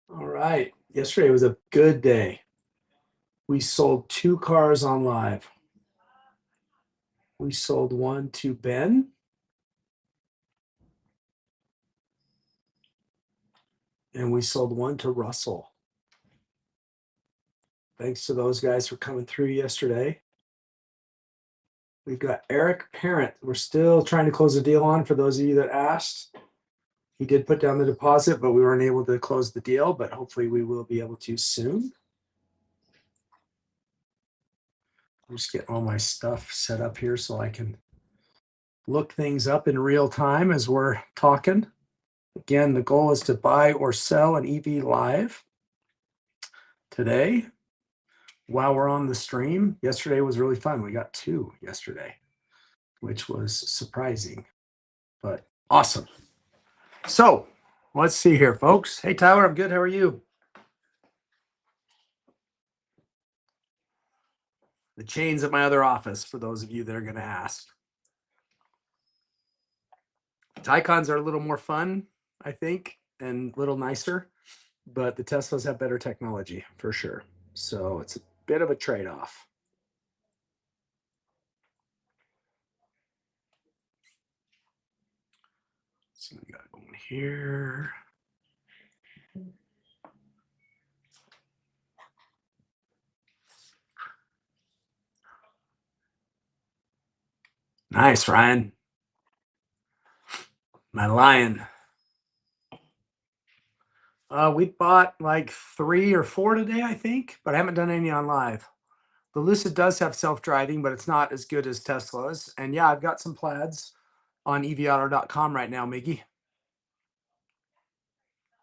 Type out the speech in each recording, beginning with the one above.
All right. Yesterday was a good day. We sold 2 cars on live. We sold one to Ben. And we sold one to Russell. Thanks to those guys for coming through yesterday. We've got Eric Parent. We're still trying to close the deal on for those of you that asked. He did put down the deposit, but we weren't able to close the deal, but hopefully we will be able to soon. I'm just getting all my stuff set up here so I can look things up in real time as we're talking. Again, the goal is to buy or sell an EV live today while we're on the stream. Yesterday was really fun. We got 2 yesterday, which was surprising, but awesome. So let's see here, folks. Hey, Tyler, I'm good. How are you? The chains at my other office, for those of you that are going to ask. Taycans are a little more fun, I think, and a little nicer, but the Teslas have better technology for sure. So it's a bit of a trade-off. So we got going here. Nice, Ryan. My lion. We bought like 3 or 4 today, I think, but I haven't done any on live. The Lucid does have self-driving, but it's not as good as Tesla's. And yeah, I've got some plaids on evauto.com right now, Miggy.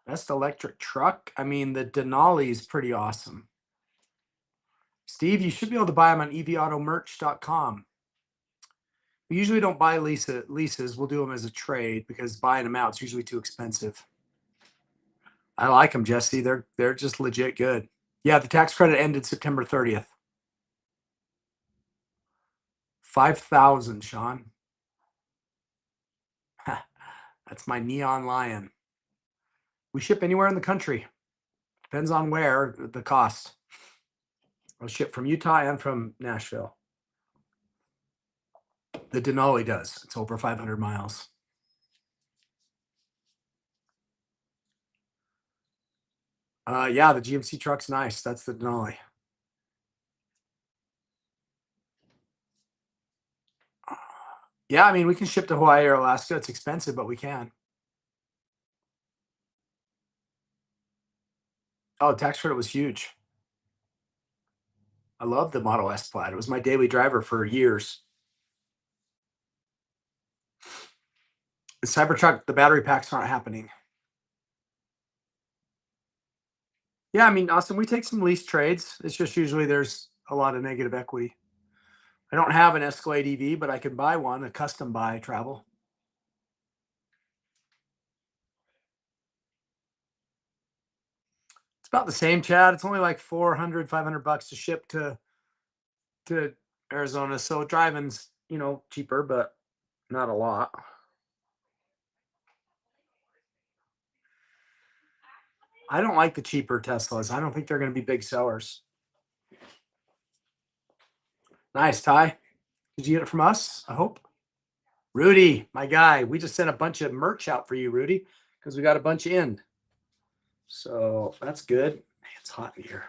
Best electric truck. I mean, the Denali is pretty awesome. Steve, you should be able to buy them on evautomerch.com. We usually don't buy leases. We'll do them as a trade because buying them out is usually too expensive. I like them, Jesse. They're just legit good. Yeah, the tax credit ended September 30th. 5,000, Sean. That's my neon lion. We ship anywhere in the country. Depends on where, the cost. I'll ship from Utah and from Nashville. The Denali does. It's over 500 miles. Yeah, the GMC truck's nice. That's the Denali. Yeah, I mean, we can ship to Hawaii or Alaska. It's expensive, but we can. Oh, tax credit was huge. I love the Model S Plaid. It was my daily driver for years. The Cybertruck, the battery packs aren't happening. Yeah, I mean, Austin, we take some lease trades. It's just usually there's a lot of negative equity. I don't have an Escalade EV, but I can buy one, a custom buy travel. It's about the same, Chad. It's only like 400, 500 bucks to ship to Arizona. So driving's, cheaper, but not a lot. I don't like the cheaper Teslas. I don't think they're going to be big sellers. Nice, Ty. Did you get it from us? I hope. Rudy, my guy, we just sent a bunch of merch out for you, Rudy, because we got a bunch in. So that's good. Man, it's hot in here.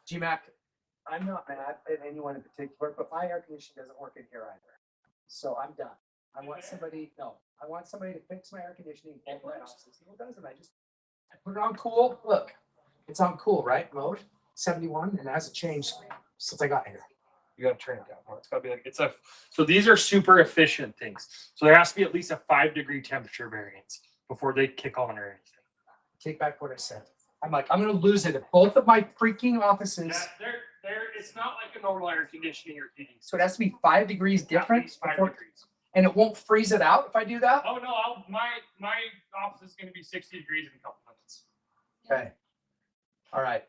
GMAC, I'm not mad at anyone in particular, but my air conditioning doesn't work in here either. So I'm done. I want somebody to fix my air conditioning. Who doesn't? I put it on cool. Look, it's on cool, right? Mode 71, and it hasn't changed since I got here. You got to turn it down more. It's got to be like so these are super efficient things. So there has to be at least a 5-degree temperature variance before they kick on or anything. Take back what I said. I'm going to lose it at both of my freaking offices. It's not like a normal air conditioning or heating. So it has to be 5 degrees different. 5 degrees. And it won't freeze it out if I do that? Oh no, my office is going to be 60 degrees in a couple minutes. Okay. All right.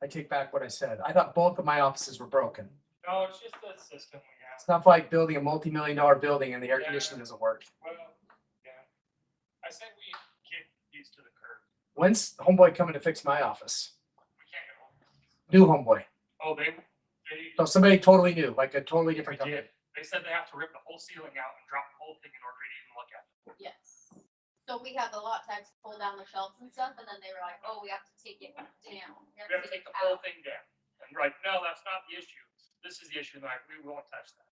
I take back what I said. I thought both of my offices were broken. No, it's just the system we have. It's not like building a multi-million-dollar building and the air conditioning doesn't work. Well, yeah. I said we get used to the curve. When's Homeboy coming to fix my office? We can't get home. New Homeboy. Oh, they So somebody totally new, like a totally different they company. did. They said they have to rip the whole ceiling out and drop the whole thing in order to even look at it. Yes. So we had the lot techs pull down the shelves and stuff, and then they were like, "Oh, we have to take it down. We have to take the whole thing down. And right, no, that's not the issue. This is the issue. Like we won't touch that.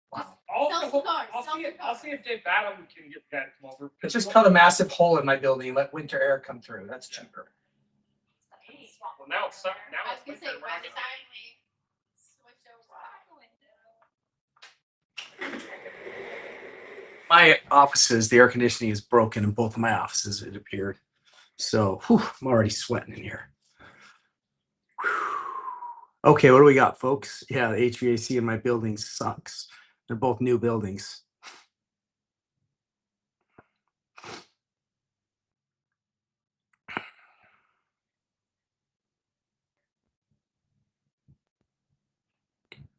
Wow. I'll see if Dave Badham can get the guy to come over. Let's just cut a massive hole in my building and let winter air come through. That's cheaper. Well, now it's summer. Now I was it's gonna say, winter. by the time we switch over. My offices, the air conditioning is broken in both of my offices, it appeared. So I'm already sweating in here. Whew. Okay, what do we got, folks? Yeah, the HVAC in my building sucks. They're both new buildings.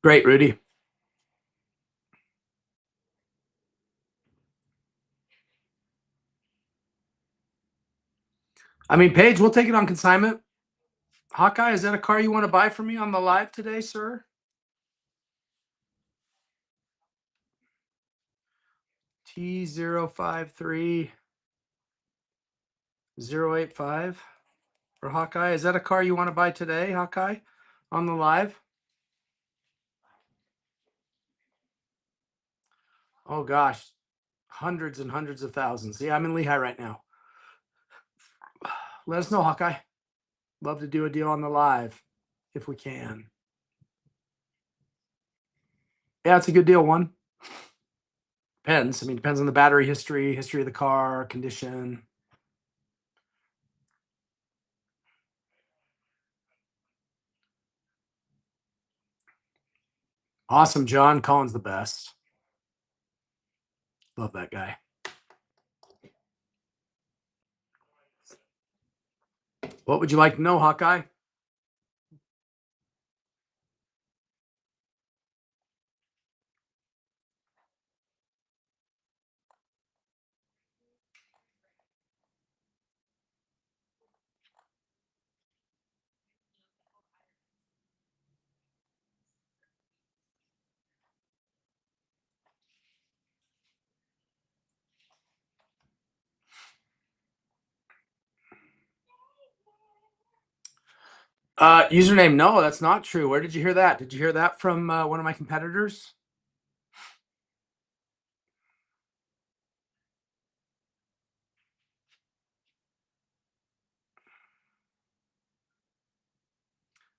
Great, Rudy. I mean, Paige, we'll take it on consignment. Hawkeye, is that a car you want to buy for me on the live today, sir? T053085 for Hawkeye. Is that a car you want to buy today, Hawkeye, on the live? Oh gosh, hundreds and hundreds of thousands. Yeah, I'm in Lehigh right now. Let us know, Hawkeye. Love to do a deal on the live if we can. Yeah, it's a good deal. One. Depends. I mean, depends on the battery history of the car, condition. Awesome, John. Colin's the best. Love that guy. What would you like to know, Hawkeye? Username, no, that's not true. Where did you hear that? Did you hear that from one of my competitors?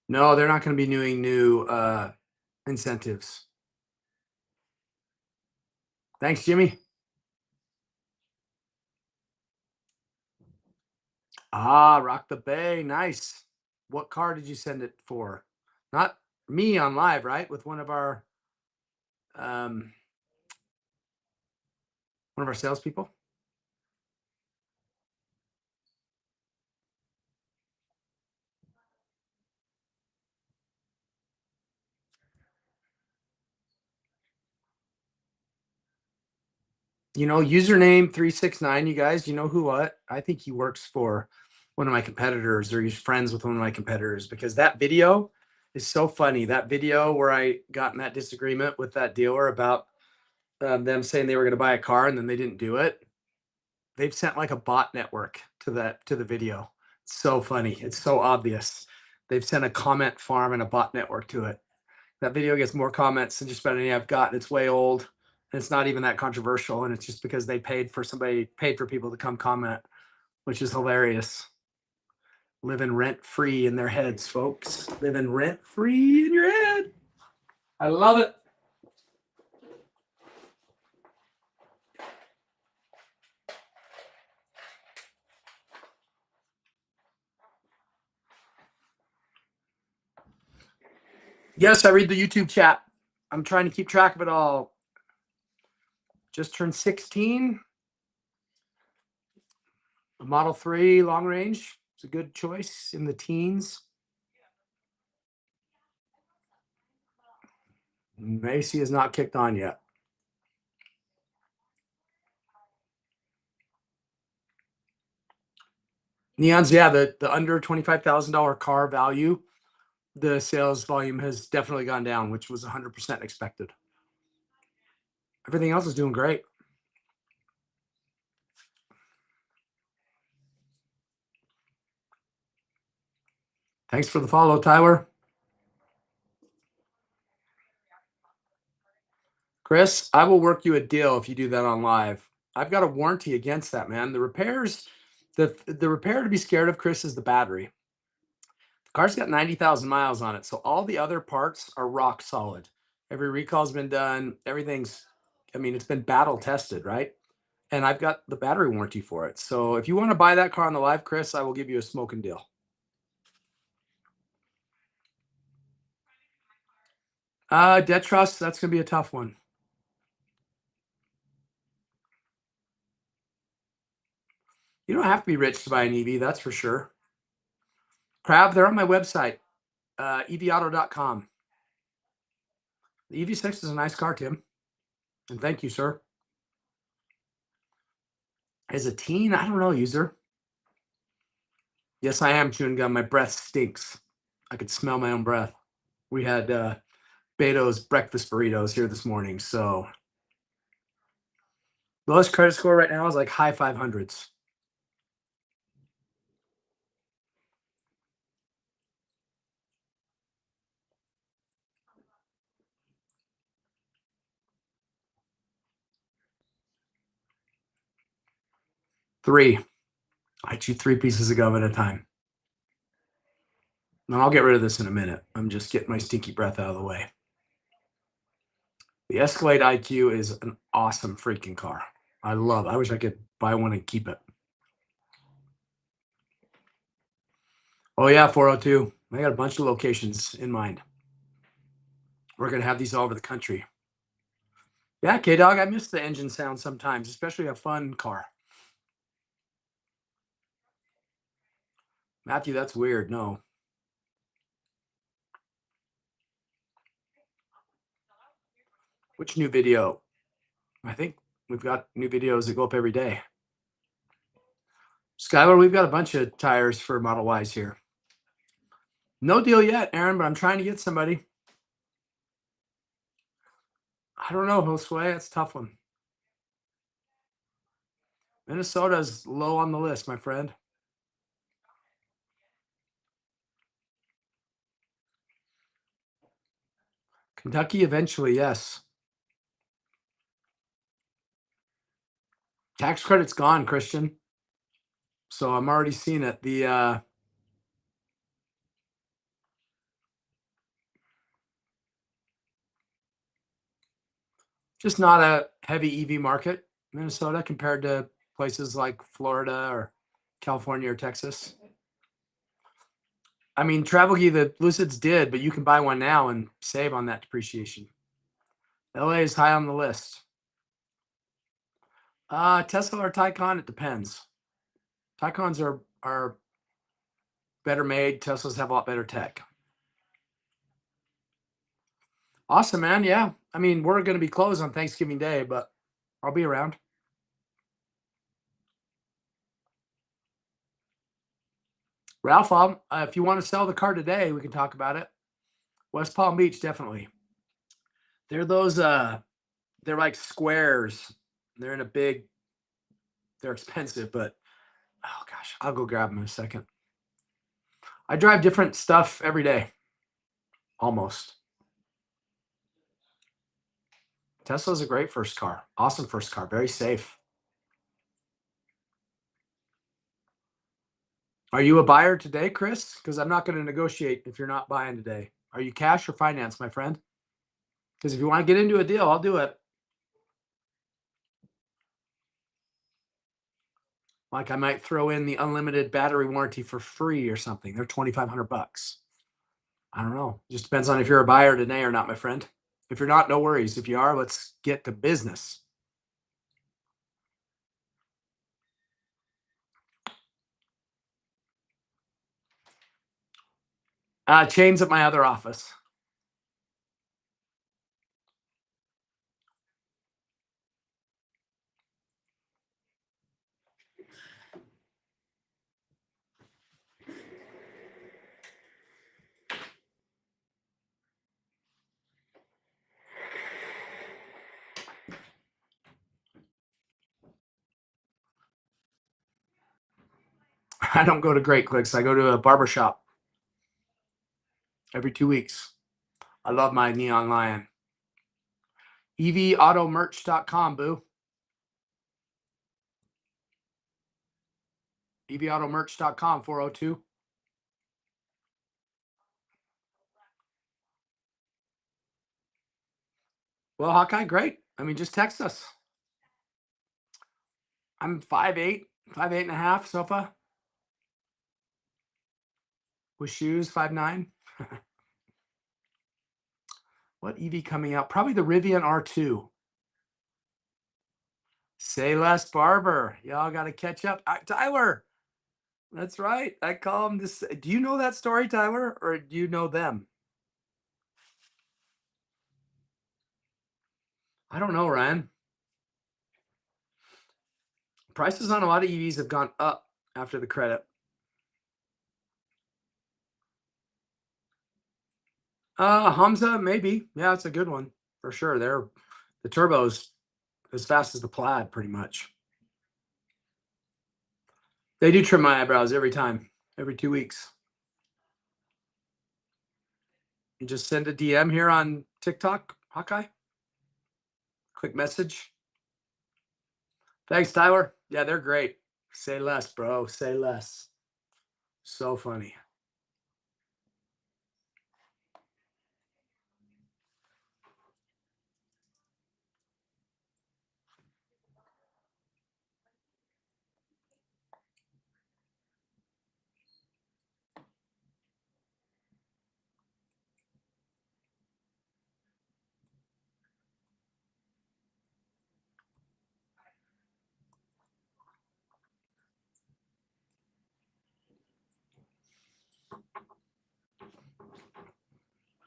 No, they're not going to be doing new incentives. Thanks, Jimmy. Ah, Rock the Bay. Nice. What car did you send it for? Not me on live, right? With one of our salespeople. You know, username 369, you guys, you know who what? I think he works for one of my competitors or he's friends with one of my competitors because that video is so funny. That video where I got in that disagreement with that dealer about them saying they were going to buy a car and then they didn't do it. They've sent like a bot network to the video. It's so funny. It's so obvious. They've sent a comment farm and a bot network to it. That video gets more comments than just about any I've gotten. It's way old. And it's not even that controversial. And it's just because they paid for people to come comment, which is hilarious. Living rent free in their heads, folks. Living rent free in your head. I love it. Yes, I read the YouTube chat. I'm trying to keep track of it all. Just turned 16. A Model 3 long range. It's a good choice in the teens. Macy has not kicked on yet. Neons, yeah, the under $25,000 car value, the sales volume has definitely gone down, which was 100% expected. Everything else is doing great. Thanks for the follow, Tyler. Chris, I will work you a deal if you do that on live. I've got a warranty against that, man. The repairs, the repair to be scared of, Chris, is the battery. The car's got 90,000 miles on it, so all the other parts are rock solid. Every recall's been done. Everything's, I mean, it's been battle tested, right? And I've got the battery warranty for it. So if you want to buy that car on the live, Chris, I will give you a smoking deal. Debt trust, that's going to be a tough one. You don't have to be rich to buy an EV, that's for sure. Crab, they're on my website, evauto.com. The EV6 is a nice car, Tim. And thank you, sir. As a teen, I don't know, user. Yes, I am chewing gum. My breath stinks. I could smell my own breath. We had Beto's breakfast burritos here this morning. So lowest credit score right now is like high 500s. Three. I chew 3 pieces of gum at a time. And I'll get rid of this in a minute. I'm just getting my stinky breath out of the way. The Escalade IQ is an awesome freaking car. I love it. I wish I could buy one and keep it. Oh, yeah, 402. I got a bunch of locations in mind. We're going to have these all over the country. Yeah, K-Dog, I miss the engine sound sometimes, especially a fun car. Matthew, that's weird. No. Which new video? I think we've got new videos that go up every day. Skylar, we've got a bunch of tires for Model Ys here. No deal yet, Aaron, but I'm trying to get somebody. I don't know, Josue. It's a tough one. Minnesota's low on the list, my friend. Kentucky eventually, yes. Tax credit's gone, Christian. So I'm already seeing it. The just not a heavy EV market, Minnesota, compared to places like Florida or California or Texas. I mean, Travelkey, the Lucids did, but you can buy one now and save on that depreciation. LA is high on the list. Tesla or Taycan, it depends. Taycans are better made. Teslas have a lot better tech. Awesome, man. Yeah. I mean, we're going to be closed on Thanksgiving Day, but I'll be around. Ralph, if you want to sell the car today, we can talk about it. West Palm Beach, definitely. They're those, they're like squares. They're in a big, they're expensive, but oh gosh, I'll go grab them in a second. I drive different stuff every day, almost. Tesla's a great first car. Awesome first car. Very safe. Are you a buyer today, Chris? Because I'm not going to negotiate if you're not buying today. Are you cash or finance, my friend? Because if you want to get into a deal, I'll do it. Like I might throw in the unlimited battery warranty for free or something. They're $2,500. I don't know. Just depends on if you're a buyer today or not, my friend. If you're not, no worries. If you are, let's get to business. Chains at my other office. I don't go to Great Clicks. I go to a barbershop every 2 weeks. I love my Neon Lion. EVAutomerch.com, boo. EVAutomerch.com, 402. Well, Hawkeye, great. I mean, just text us. I'm 5'8", 5'8.5", sofa. With shoes, 5'9". What EV coming out? Probably the Rivian R2. Say less, Barber. Y'all got to catch up. Tyler. That's right. I call him this. Do you know that story, Tyler, or do you know them? I don't know, Ryan. Prices on a lot of EVs have gone up after the credit. Hamza, maybe. Yeah, it's a good one for sure. They're the turbos as fast as the Plaid, pretty much. They do trim my eyebrows every time, every 2 weeks. You just send a DM here on TikTok, Hawkeye. Quick message. Thanks, Tyler. Yeah, they're great. Say less, bro. Say less. So funny.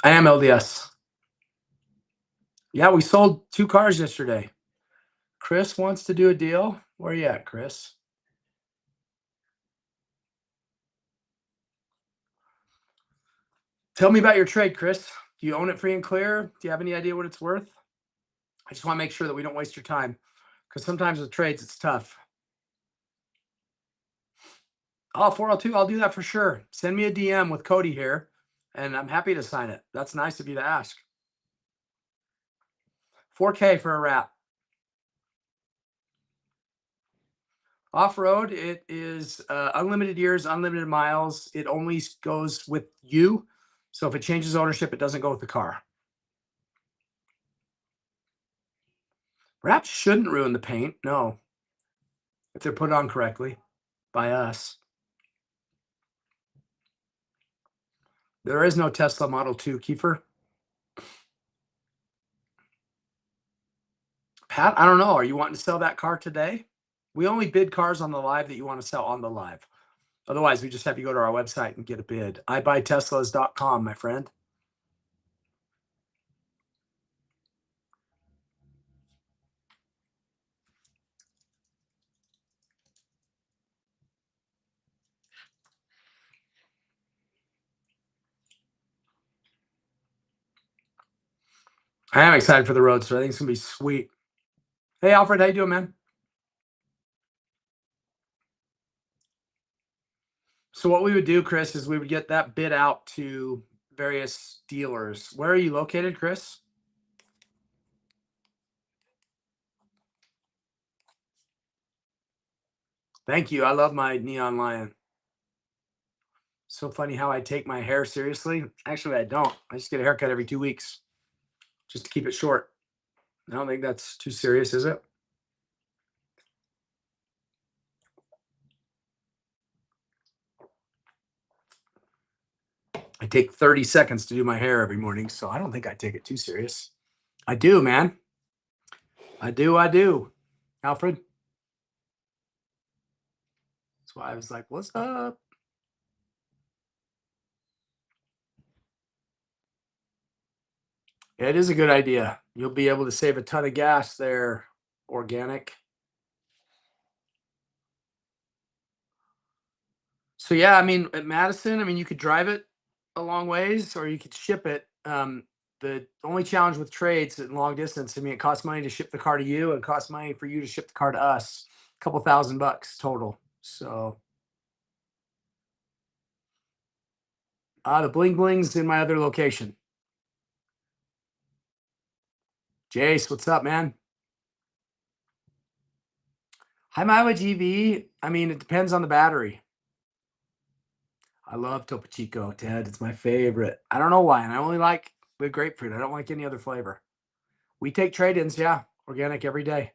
I am LDS. Yeah, we sold 2 cars yesterday. Chris wants to do a deal. Where are you at, Chris? Tell me about your trade, Chris. Do you own it free and clear? Do you have any idea what it's worth? I just want to make sure that we don't waste your time, because sometimes with trades, it's tough. Oh, 402, I'll do that for sure. Send me a DM with Cody here, and I'm happy to sign it. That's nice of you to ask. 4K for a wrap. Off-road, it is unlimited years, unlimited miles. It only goes with you. So if it changes ownership, it doesn't go with the car. Wraps shouldn't ruin the paint, no. If they're put on correctly by us. There is no Tesla Model 2, Kiefer. Pat, I don't know. Are you wanting to sell that car today? We only bid cars on the live that you want to sell on the live. Otherwise, we just have you go to our website and get a bid. ibuyteslas.com, my friend. I am excited for the Roadster. I think it's going to be sweet. Hey, Alfred, how you doing, man? So what we would do, Chris, is we would get that bid out to various dealers. Where are you located, Chris? Thank you. I love my Neon Lion. So funny how I take my hair seriously. Actually, I don't. I just get a haircut every 2 weeks just to keep it short. I don't think that's too serious, is it? I take 30 seconds to do my hair every morning, so I don't think I take it too serious. I do, man. I do. Alfred. That's why I was like, what's up? It is a good idea. You'll be able to save a ton of gas there, organic. So yeah, I mean, at Madison, I mean, you could drive it a long ways or you could ship it. The only challenge with trades at long distance, I mean, it costs money to ship the car to you and it costs money for you to ship the car to us. A couple $1,000 total. So the bling bling's in my other location. Jace, what's up, man? High mileage EV. I mean, it depends on the battery. I love Topo Chico, Ted. It's my favorite. I don't know why. And I only like the grapefruit. I don't like any other flavor. We take trade-ins, yeah. Organic every day.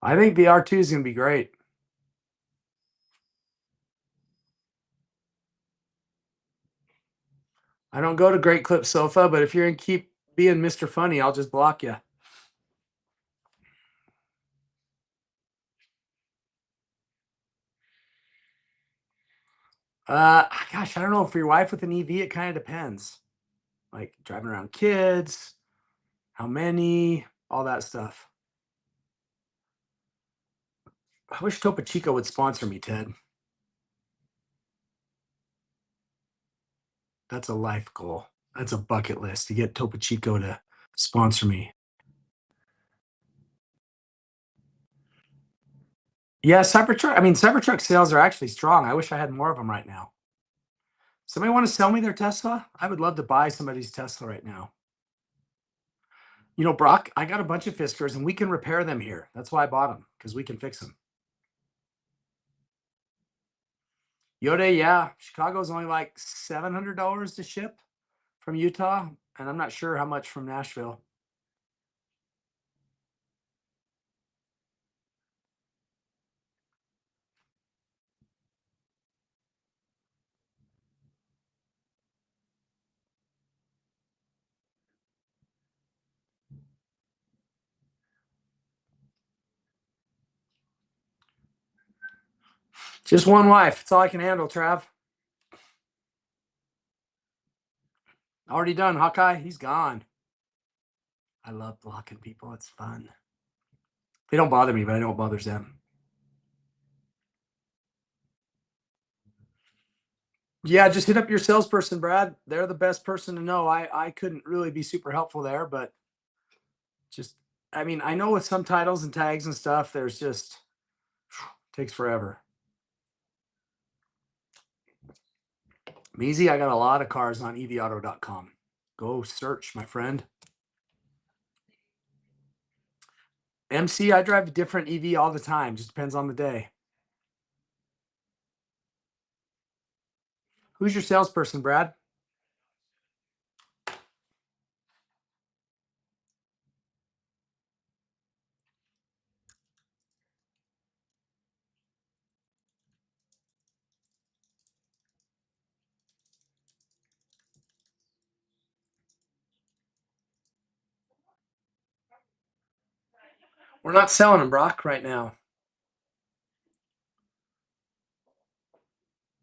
I think the R2 is going to be great. I don't go to Great Clip Sofa, but if you're going to keep being Mr. Funny, I'll just block you. Gosh, I don't know. For your wife with an EV, it kind of depends. Like driving around kids, how many, all that stuff. I wish Topo Chico would sponsor me, Ted. That's a life goal. That's a bucket list to get Topo Chico to sponsor me. Yeah, Cybertruck. I mean, Cybertruck sales are actually strong. I wish I had more of them right now. Somebody want to sell me their Tesla? I would love to buy somebody's Tesla right now. You know, Brock, I got a bunch of Fiskars and we can repair them here. That's why I bought them, because we can fix them. Yoda, yeah. Chicago's only like $700 to ship from Utah. And I'm not sure how much from Nashville. Just one wife. That's all I can handle, Trav. Already done. Hawkeye, he's gone. I love blocking people. It's fun. They don't bother me, but I know it bothers them. Yeah, just hit up your salesperson, Brad. They're the best person to know. I couldn't really be super helpful there, but just, I mean, I know with some titles and tags and stuff, there's just takes forever. Measy, I got a lot of cars on evauto.com. Go search, my friend. MC, I drive a different EV all the time. Just depends on the day. Who's your salesperson, Brad? We're not selling them, Brock, right now.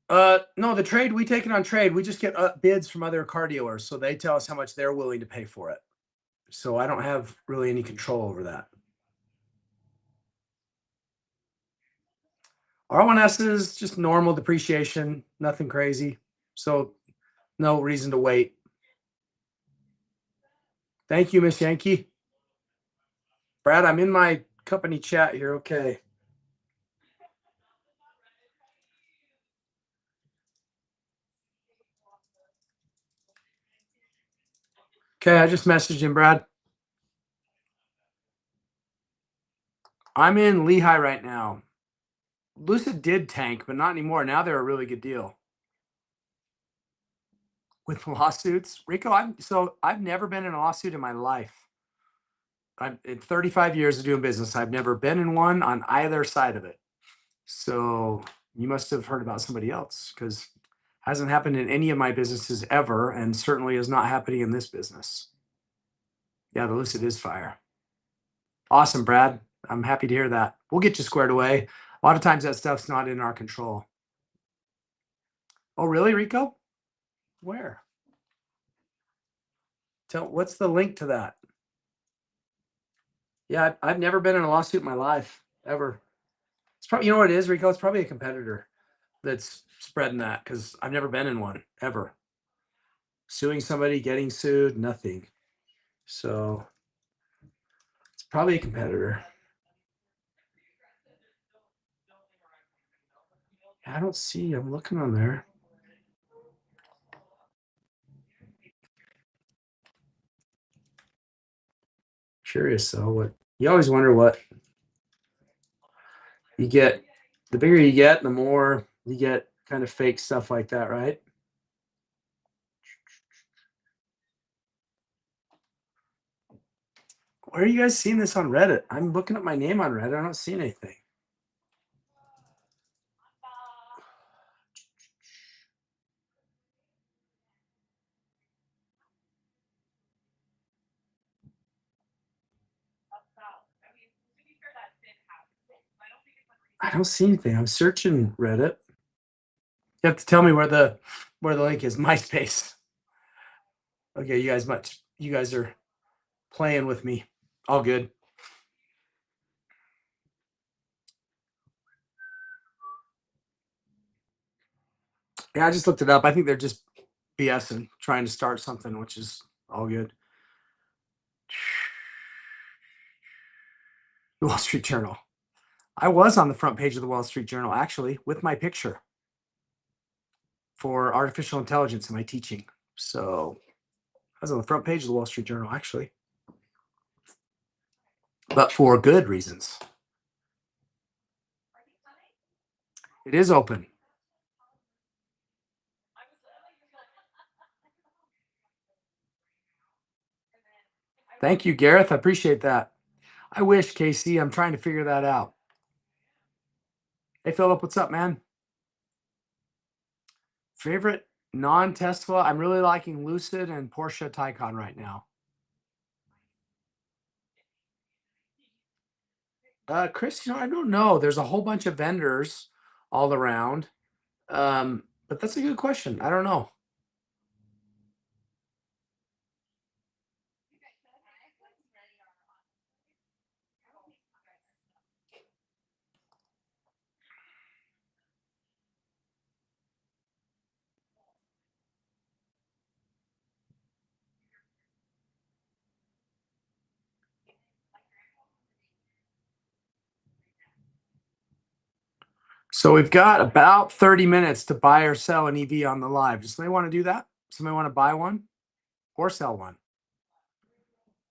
No, the trade, we take it on trade. We just get bids from other car dealers. So they tell us how much they're willing to pay for it. So I don't have really any control over that. R1S is just normal depreciation, nothing crazy. So no reason to wait. Thank you, Miss Yankee. Brad, I'm in my company chat here. Okay. Okay, I just messaged him, Brad. I'm in Lehigh right now. Lucid did tank, but not anymore. Now they're a really good deal. With lawsuits, Rico, I've never been in a lawsuit in my life. in 35 years of doing business, I've never been in one on either side of it. So you must have heard about somebody else, because hasn't happened in any of my businesses ever, and certainly is not happening in this business. Yeah, the Lucid is fire. Awesome, Brad. I'm happy to hear that. We'll get you squared away. A lot of times that stuff's not in our control. Oh, really, Rico? Where? What's the link to that? Yeah, I've never been in a lawsuit in my life, ever. It's probably, you know what it is, Rico? It's probably a competitor that's spreading that, because I've never been in one, ever. Suing somebody, getting sued, nothing. So it's probably a competitor. I don't see, I'm looking on there. Curious though, what you always wonder what you get. The bigger you get, the more you get kind of fake stuff like that, right? Where are you guys seeing this on Reddit? I'm looking at my name on Reddit. I don't see anything. I don't see anything. I'm searching Reddit. You have to tell me where the link is. MySpace. Okay, you guys are playing with me. All good. Yeah, I just looked it up. I think they're just BSing, trying to start something, which is all good. The Wall Street Journal. I was on the front page of the Wall Street Journal, actually, with my picture for artificial intelligence in my teaching. So I was on the front page of the Wall Street Journal, actually, but for good reasons. It is open. Thank you, Gareth. I appreciate that. I wish, Casey. I'm trying to figure that out. Hey, Philip, what's up, man? Favorite non-Tesla? I'm really liking Lucid and Porsche Taycan right now. Chris, I don't know. There's a whole bunch of vendors all around. But that's a good question. I don't know. So we've got about 30 minutes to buy or sell an EV on the live. Does somebody want to do that? Somebody want to buy one or sell one?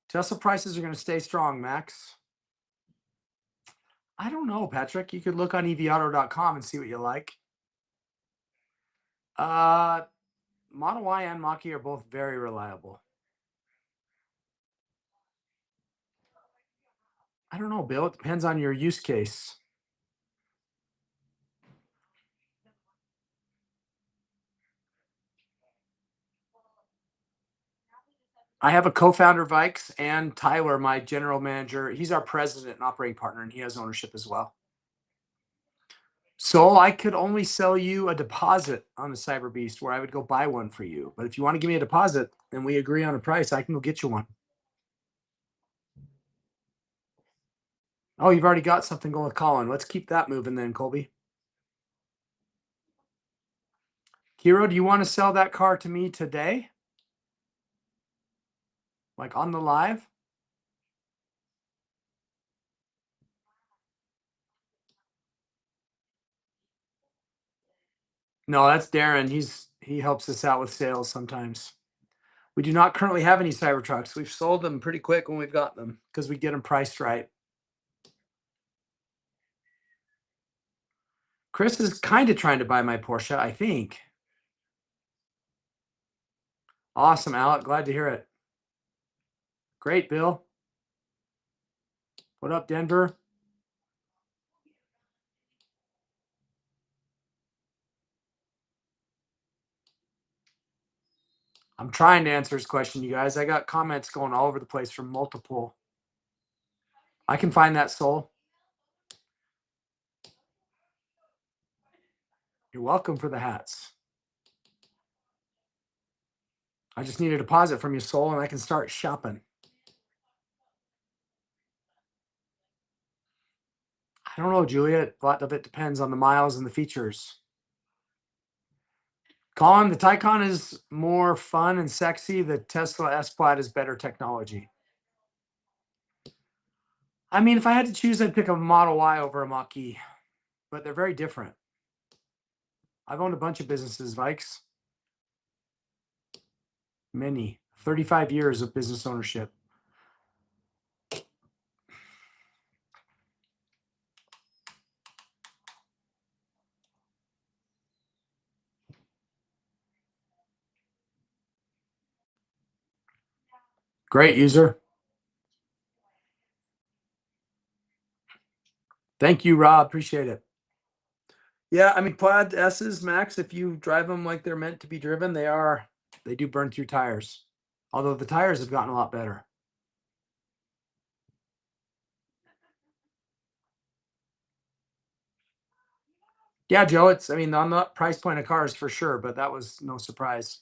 Tesla prices are going to stay strong, Max. I don't know, Patrick. You could look on evauto.com and see what you like. Model Y and Mach-E are both very reliable. I don't know, Bill. It depends on your use case. I have a co-founder, Vikes, and Tyler, my general manager. He's our president and operating partner, and he has ownership as well. So I could only sell you a deposit on the Cyber Beast, where I would go buy one for you. But if you want to give me a deposit and we agree on a price, I can go get you one. Oh, you've already got something going with Colin. Let's keep that moving then, Colby. Kiro, do you want to sell that car to me today? Like on the live? No, that's Darren. He helps us out with sales sometimes. We do not currently have any Cybertrucks. We've sold them pretty quick when we've got them because we get them priced right. Chris is kind of trying to buy my Porsche, I think. Awesome, Alec. Glad to hear it. Great, Bill. What up, Denver? I'm trying to answer his question, you guys. I got comments going all over the place from multiple. I can find that, Soul. You're welcome for the hats. I just need a deposit from you, Soul, and I can start shopping. I don't know, Juliet. A lot of it depends on the miles and the features. Colin, the Taycan is more fun and sexy. The Tesla S Plaid is better technology. I mean, if I had to choose, I'd pick a Model Y over a Mach-E, but they're very different. I've owned a bunch of businesses, Vikes. Many. 35 years of business ownership. Great user. Thank you, Rob. Appreciate it. Yeah, I mean, Plaid S's, Max, if you drive them like they're meant to be driven, they do burn through tires. Although the tires have gotten a lot better. Yeah, Joe, I mean, on the price point of cars for sure, but that was no surprise.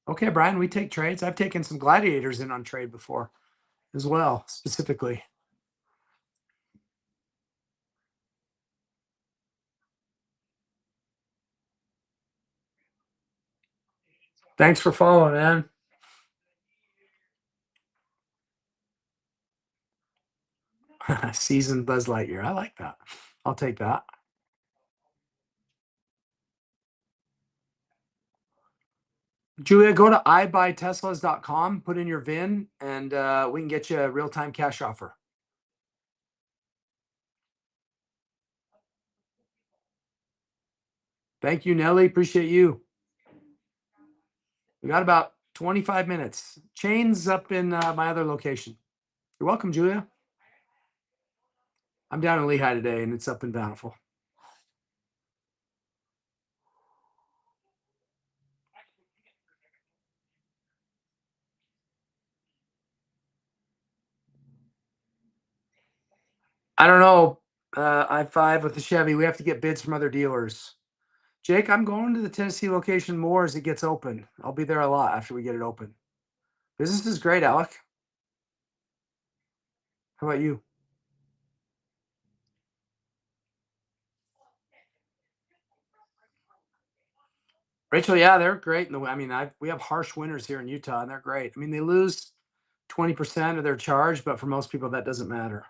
Okay, Brian, we take trades. I've taken some Gladiators in on trade before as well, specifically. Thanks for following, man. Seasoned Buzz Lightyear. I like that. I'll take that. Julia, go to ibuyteslas.com, put in your VIN, and we can get you a real-time cash offer. Thank you, Nelly. Appreciate you. We got about 25 minutes. Chain's up in my other location. You're welcome, Julia. I'm down in Lehigh today, and it's up in Bountiful. I don't know. I-5 with the Chevy. We have to get bids from other dealers. Jake, I'm going to the Tennessee location more as it gets open. I'll be there a lot after we get it open. Business is great, Alec. How about you? Rachel, yeah, they're great. I mean, we have harsh winters here in Utah, and they're great. I mean, they lose 20% of their charge, but for most people, that doesn't matter.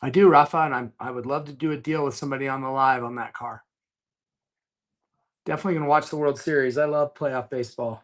I do, Rafa, and I would love to do a deal with somebody on the live on that car. Definitely gonna watch the World Series. I love playoff baseball.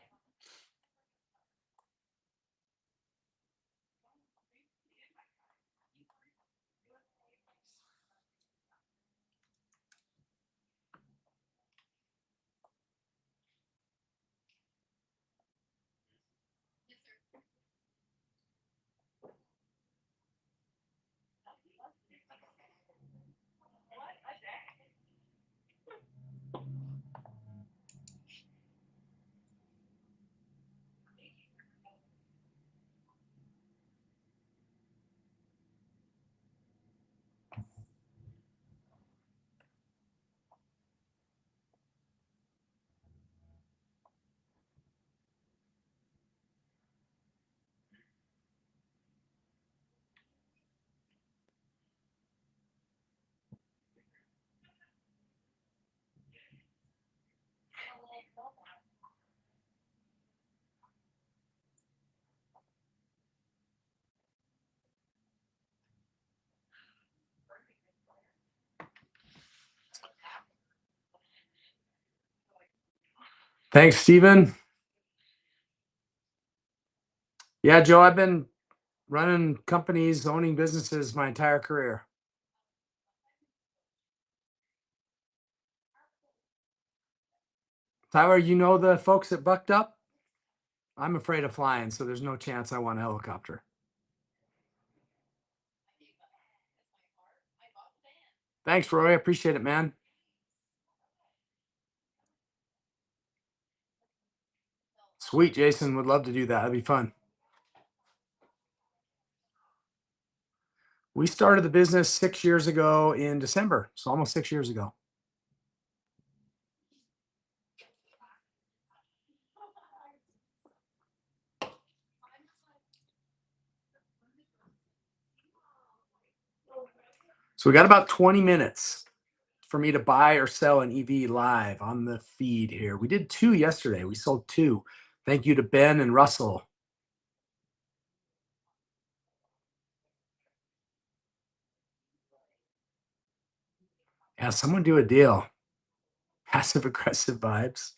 Thanks, Steven. Yeah, Joe, I've been running companies, owning businesses my entire career. Tyler, you know the folks that bucked up? I'm afraid of flying, so there's no chance I want a helicopter. Thanks, Roy. I appreciate it, man. Sweet, Jason. Would love to do that. That'd be fun. We started the business 6 years ago in December, so almost 6 years ago. So we got about 20 minutes for me to buy or sell an EV live on the feed here. We did 2 yesterday. We sold 2. Thank you to Ben and Russell. Yeah, someone do a deal. Passive aggressive vibes.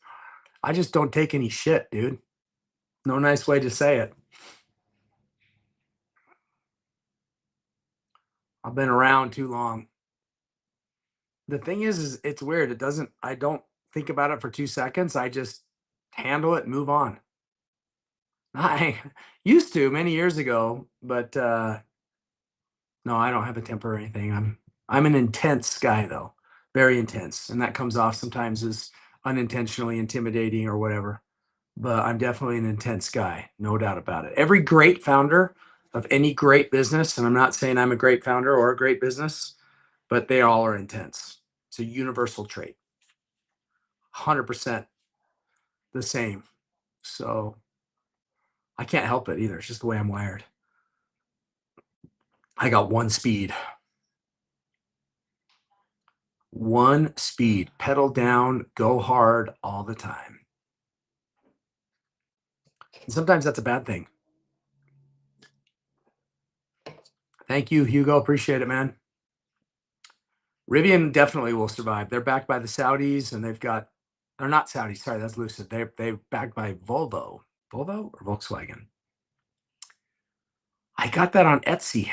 I just don't take any shit, dude. No nice way to say it. I've been around too long. The thing is it's weird. I don't think about it for 2 seconds. I just handle it and move on. I used to many years ago, but no, I don't have a temper or anything. I'm an intense guy though. Very intense. And that comes off sometimes as unintentionally intimidating or whatever. But I'm definitely an intense guy, no doubt about it. Every great founder of any great business, and I'm not saying I'm a great founder or a great business, but they all are intense. It's a universal trait. 100% the same. So I can't help it either. It's just the way I'm wired. I got one speed. One speed. Pedal down, go hard all the time. And sometimes that's a bad thing. Thank you, Hugo. Appreciate it, man. Rivian definitely will survive. They're backed by the Saudis, and they're not Saudis. Sorry, that's Lucid. They're backed by Volvo or Volkswagen. I got that on Etsy.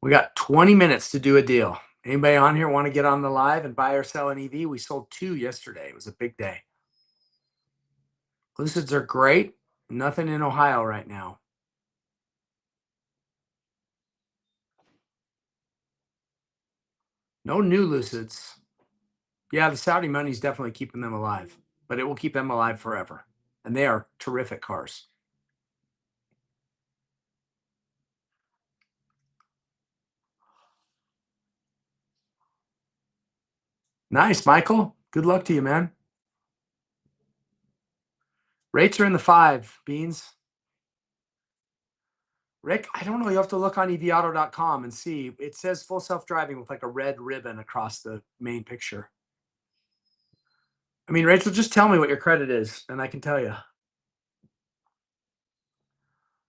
We got 20 minutes to do a deal. Anybody on here want to get on the live and buy or sell an EV? We sold 2 yesterday. It was a big day. Lucids are great. Nothing in Ohio right now. No new Lucids. Yeah, the Saudi money is definitely keeping them alive, but it will keep them alive forever. And they are terrific cars. Nice, Michael. Good luck to you, man. Rates are in the 5, Beans. Rick, I don't know. You have to look on evauto.com and see. It says full self-driving with like a red ribbon across the main picture. I mean, Rachel, just tell me what your credit is, and I can tell you.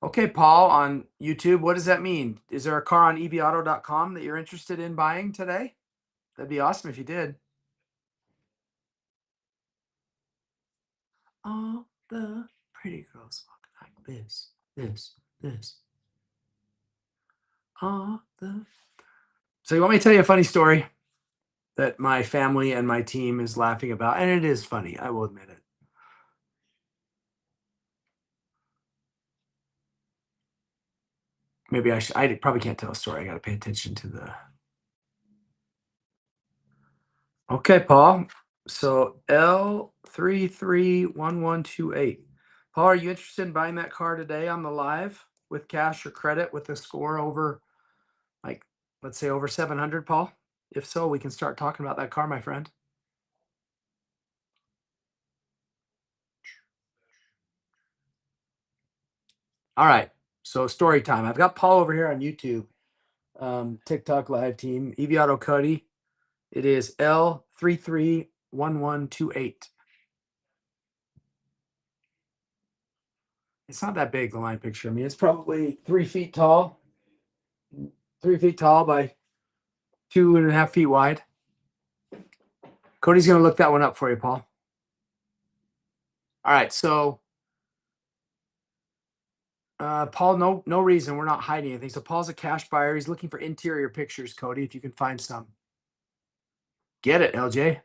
Okay, Paul on YouTube, what does that mean? Is there a car on evauto.com that you're interested in buying today? That'd be awesome if you did. All the pretty girls walk like this. So you want me to tell you a funny story that my family and my team is laughing about? And it is funny, I will admit it. Maybe I probably can't tell a story. I got to pay attention to the. Okay, Paul. So L331128. Paul, are you interested in buying that car today on the live with cash or credit with a score over, like, let's say over 700, Paul? If so, we can start talking about that car, my friend. All right. So story time. I've got Paul over here on YouTube, TikTok live team, EV Auto Cuddy. It is L331128. It's not that big, the line picture. I mean, it's probably 3 feet tall, 3 feet tall by 2.5 feet wide. Cody's going to look that one up for you, Paul. All right. So Paul, no reason. We're not hiding anything. So Paul's a cash buyer. He's looking for interior pictures, Cody, if you can find some. Get it, LJ.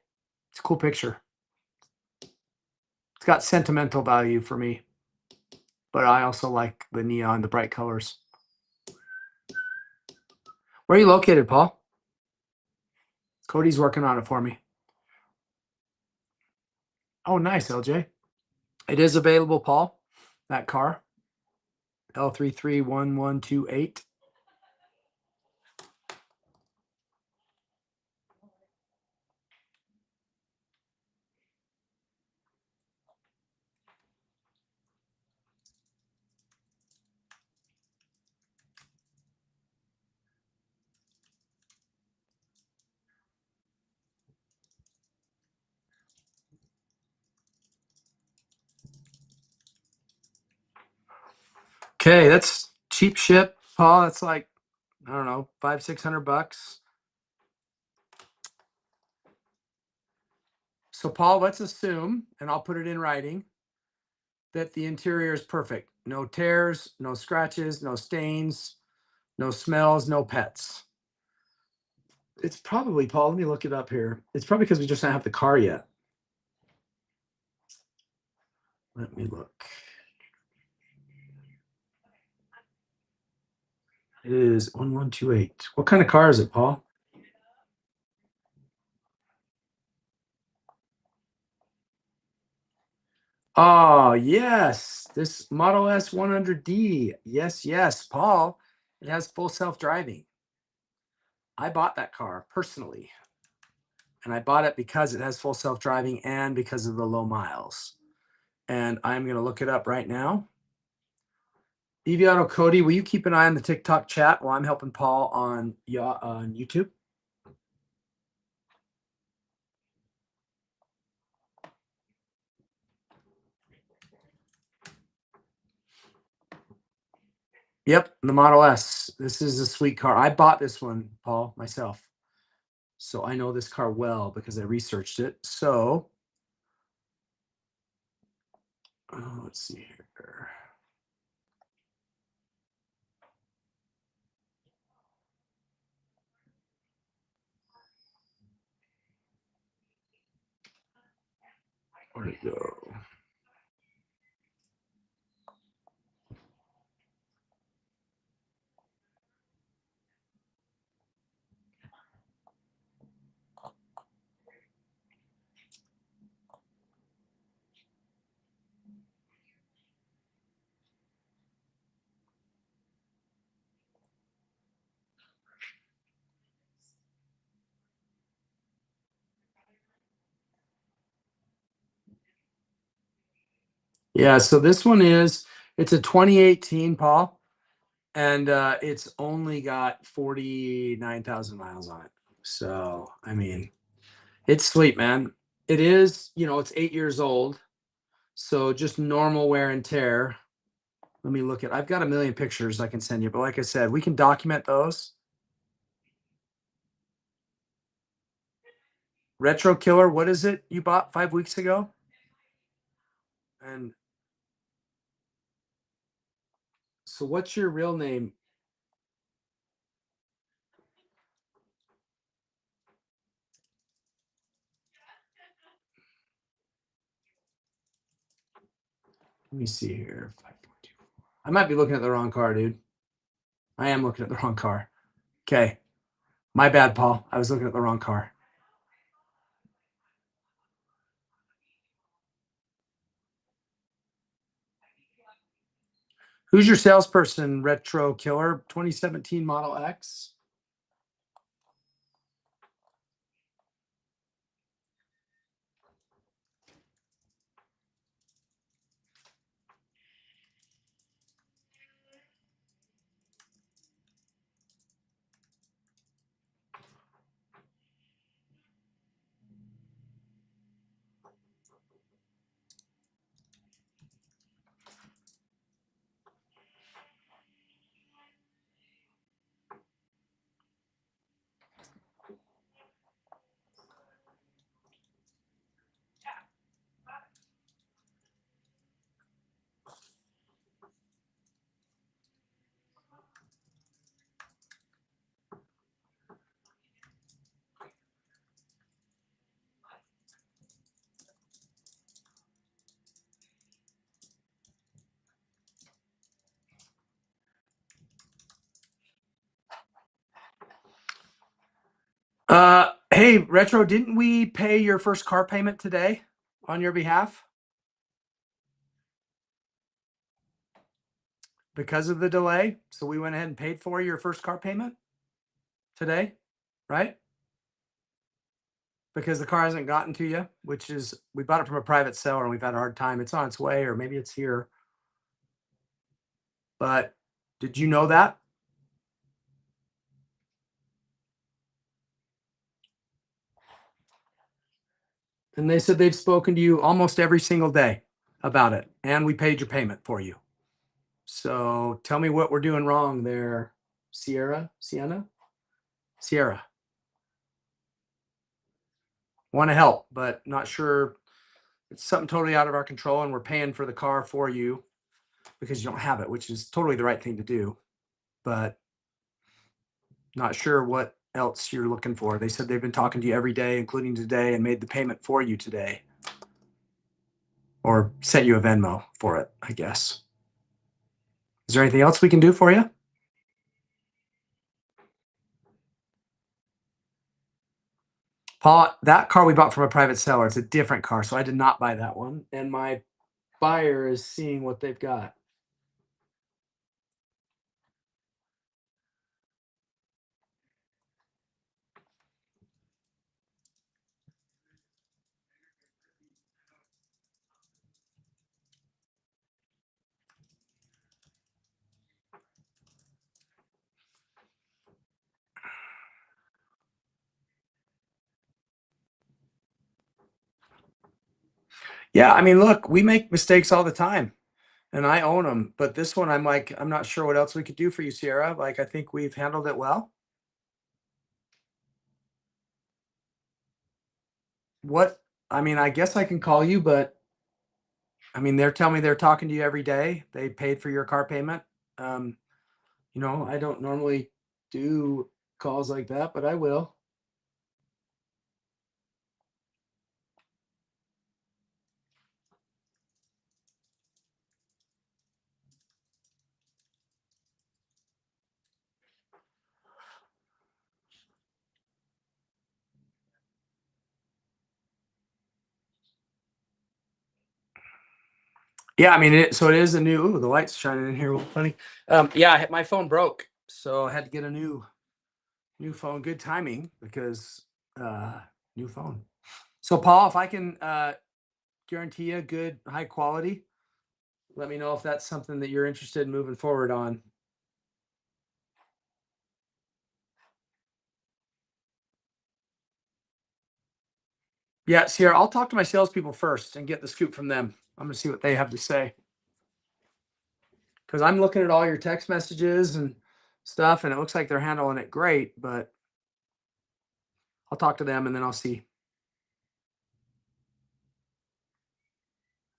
It's a cool picture. It's got sentimental value for me. But I also like the neon, the bright colors. Where are you located, Paul? Cody's working on it for me. Oh, nice, LJ. It is available, Paul. That car. L331128. Okay, that's cheap ship, Paul. That's like, I don't know, $500-600. So, Paul, let's assume, and I'll put it in writing, that the interior is perfect. No tears, no scratches, no stains, no smells, no pets. It's probably, Paul, let me look it up here. It's probably because we just don't have the car yet. Let me look. It is 1128. What kind of car is it, Paul? Oh, yes. This Model S 100D. Yes, Paul. It has full self-driving. I bought that car personally. And I bought it because it has full self-driving and because of the low miles. And I'm going to look it up right now. EV Auto Cody, will you keep an eye on the TikTok chat while I'm helping Paul on YouTube? Yep, the Model S. This is a sweet car. I bought this one, Paul, myself. So I know this car well because I researched it. So let's see here. Where'd it go? Yeah, so this one it's a 2018, Paul, and it's only got 49,000 miles on it. So, I mean, it's sweet, man. It is, it's 8 years old. So just normal wear and tear. Let me look at, I've got a million pictures I can send you, but like I said, we can document those. Retro Killer, what is it you bought 5 weeks ago? And so what's your real name? Let me see here. I might be looking at the wrong car, dude. I am looking at the wrong car. Okay. My bad, Paul. I was looking at the wrong car. Who's your salesperson, Retro Killer? 2017 Model X? Hey, Retro, didn't we pay your first car payment today on your behalf? Because of the delay, so we went ahead and paid for your first car payment today, right? Because the car hasn't gotten to you, which is we bought it from a private seller and we've had a hard time. It's on its way, or maybe it's here. But did you know that? And they said they've spoken to you almost every single day about it, and we paid your payment for you. So tell me what we're doing wrong there, Sienna. Sierra. Want to help, but not sure. It's something totally out of our control, and we're paying for the car for you because you don't have it, which is totally the right thing to do. But not sure what else you're looking for. They said they've been talking to you every day, including today, and made the payment for you today. Or sent you a Venmo for it, I guess. Is there anything else we can do for you? Paul, that car we bought from a private seller. It's a different car, so I did not buy that one. And my buyer is seeing what they've got. Yeah, I mean, look, we make mistakes all the time, and I own them. But this one, I'm like, I'm not sure what else we could do for you, Sierra. Like, I think we've handled it well. What? I mean, I guess I can call you, but I mean, they're telling me they're talking to you every day. They paid for your car payment. Um, I don't normally do calls like that, but I will. Yeah, I mean, so it is a new. Ooh, the light's shining in here. Funny. Yeah, my phone broke, so I had to get a new phone. Good timing because new phone. So, Paul, if I can guarantee you good, high quality, let me know if that's something that you're interested in moving forward on. Yeah, Sierra, I'll talk to my salespeople first and get the scoop from them. I'm gonna see what they have to say. Because I'm looking at all your text messages and stuff, and it looks like they're handling it great, but I'll talk to them and then I'll see.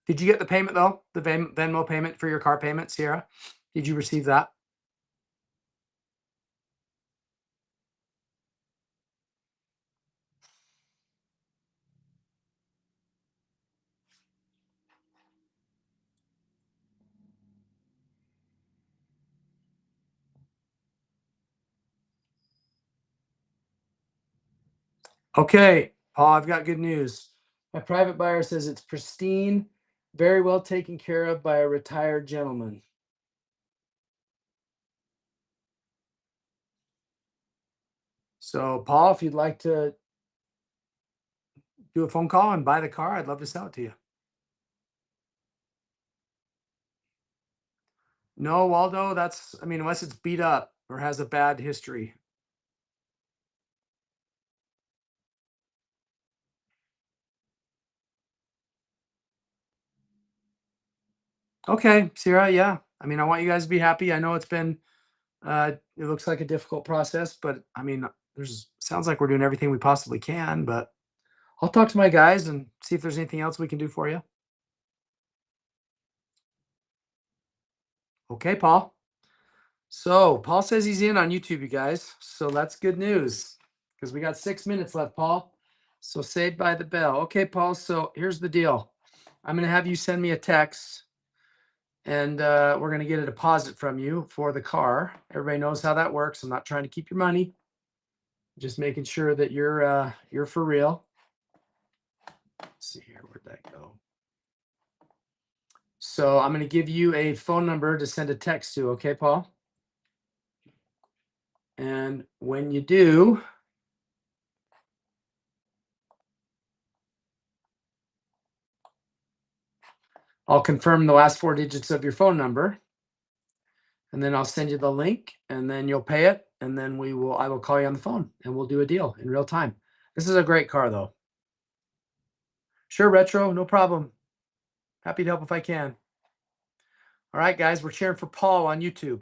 Did you get the payment though? The Venmo payment for your car payment, Sierra? Did you receive that? Okay, Paul, I've got good news. My private buyer says it's pristine, very well taken care of by a retired gentleman. So, Paul, if you'd like to do a phone call and buy the car, I'd love to sell it to you. No, Waldo, I mean, unless it's beat up or has a bad history. Okay, Sierra, yeah. I mean, I want you guys to be happy. I know it's been it looks like a difficult process, but I mean, sounds like we're doing everything we possibly can, but I'll talk to my guys and see if there's anything else we can do for you. Okay, Paul. So Paul says he's in on YouTube, you guys. So that's good news because we got 6 minutes left, Paul. So saved by the bell. Okay, Paul. So here's the deal. I'm going to have you send me a text and we're going to get a deposit from you for the car. Everybody knows how that works. I'm not trying to keep your money. Just making sure that you're for real. Let's see here, where'd that go? So I'm going to give you a phone number to send a text to, okay, Paul? And when you do, I'll confirm the last 4 digits of your phone number. And then I'll send you the link and then you'll pay it. And then I will call you on the phone and we'll do a deal in real time. This is a great car though. Sure, Retro, no problem. Happy to help if I can. All right, guys, we're cheering for Paul on YouTube.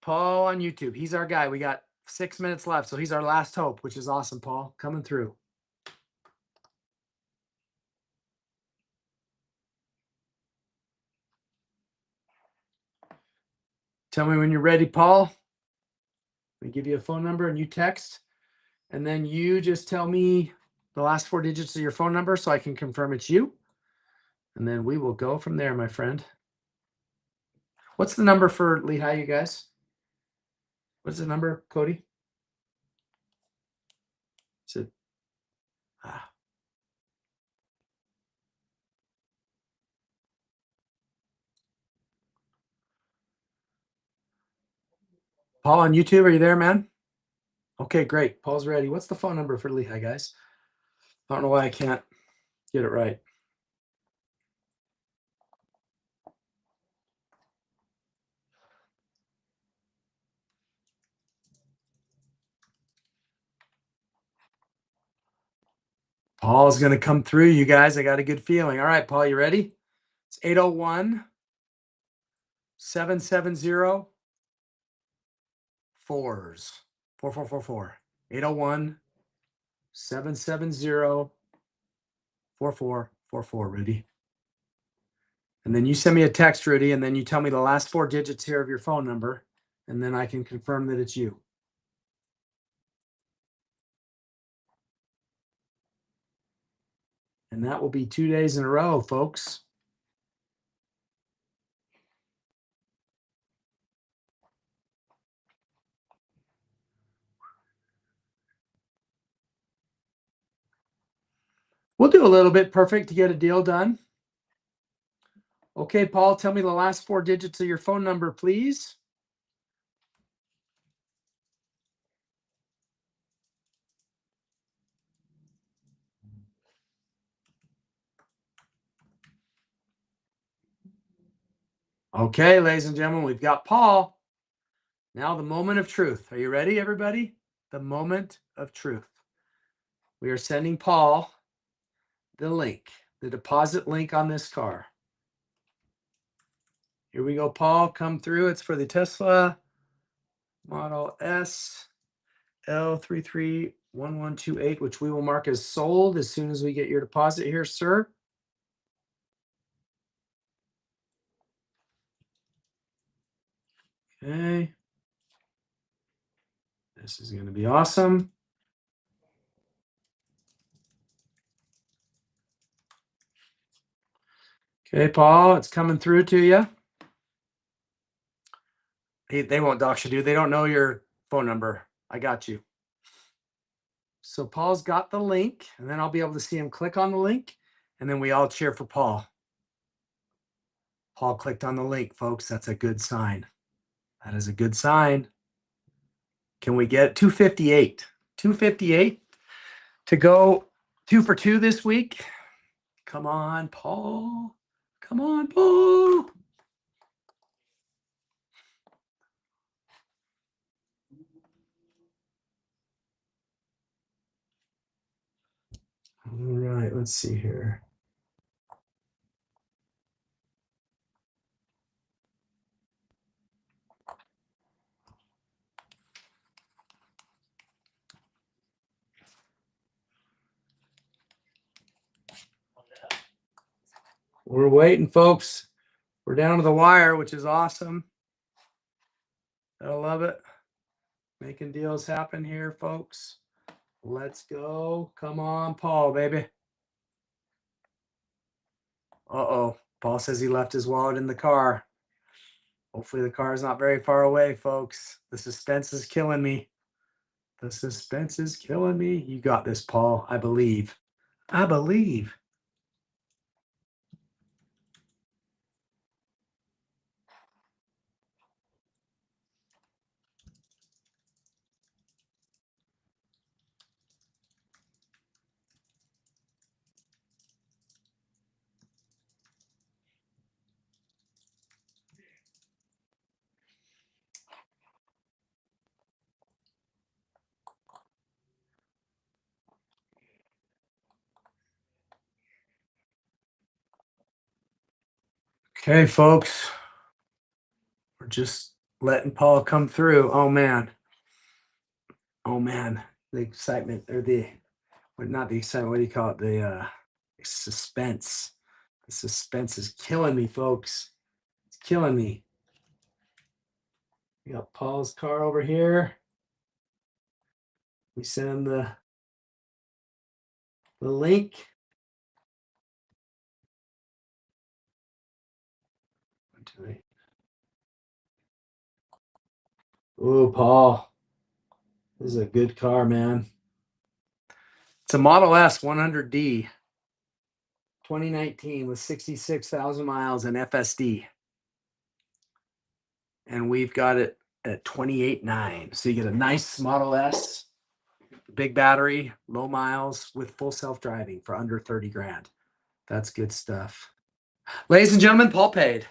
Paul on YouTube. He's our guy. We got 6 minutes left. So he's our last hope, which is awesome, Paul. Coming through. Tell me when you're ready, Paul. Let me give you a phone number and you text. And then you just tell me the last 4 digits of your phone number so I can confirm it's you. And then we will go from there, my friend. What's the number for Lehigh, you guys? What's the number, Cody? Is it? Paul on YouTube, are you there, man? Okay, great. Paul's ready. What's the phone number for Lehigh, guys? I don't know why I can't get it right. Paul's going to come through, you guys. I got a good feeling. All right, Paul, you ready? It's 801-770-44444. 801-770-4444, Rudy. And then you send me a text, Rudy, and then you tell me the last 4 digits here of your phone number, and then I can confirm that it's you. And that will be 2 days in a row, folks. We'll do a little bit perfect to get a deal done. Okay, Paul, tell me the last 4 digits of your phone number, please. Okay, ladies and gentlemen, we've got Paul. Now the moment of truth. Are you ready, everybody? The moment of truth. We are sending Paul the link, the deposit link on this car. Here we go, Paul. Come through. It's for the Tesla Model S L331128, which we will mark as sold as soon as we get your deposit here, sir. Okay. This is going to be awesome. Okay, Paul, it's coming through to you. They won't dox you, dude. They don't know your phone number. I got you. So Paul's got the link, and then I'll be able to see him click on the link, and then we all cheer for Paul. Paul clicked on the link, folks. That's a good sign. That is a good sign. Can we get 258? 258 to go 2 for 2 this week. Come on, Paul. Come on, Paul. All right, let's see here. We're waiting, folks. We're down to the wire, which is awesome. I love it. Making deals happen here, folks. Let's go. Come on, Paul, baby. Uh-oh. Paul says he left his wallet in the car. Hopefully the car is not very far away, folks. The suspense is killing me. The suspense is killing me. You got this, Paul. I believe. I believe. Okay, folks. We're just letting Paul come through. Oh man. Oh man. The excitement or not the excitement, what do you call it? The suspense. The suspense is killing me, folks. It's killing me. We got Paul's car over here. We send him the link. Oh, Paul. This is a good car, man. It's a Model S 100D 2019 with 66,000 miles and FSD. And we've got it at 28.9. So you get a nice Model S, big battery, low miles with full self-driving for under 30 grand. That's good stuff. Ladies and gentlemen, Paul paid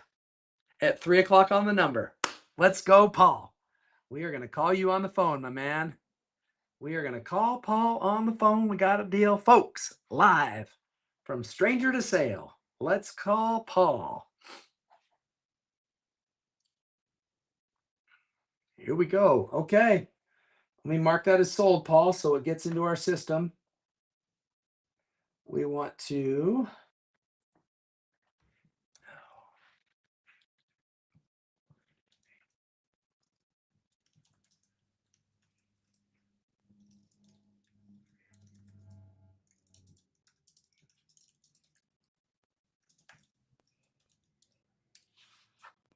at 3 o'clock on the number. Let's go, Paul. We are going to call you on the phone, my man. We are going to call Paul on the phone. We got a deal, folks, live from stranger to sale. Let's call Paul. Here we go. Okay. Let me mark that as sold, Paul, so it gets into our system. We want to.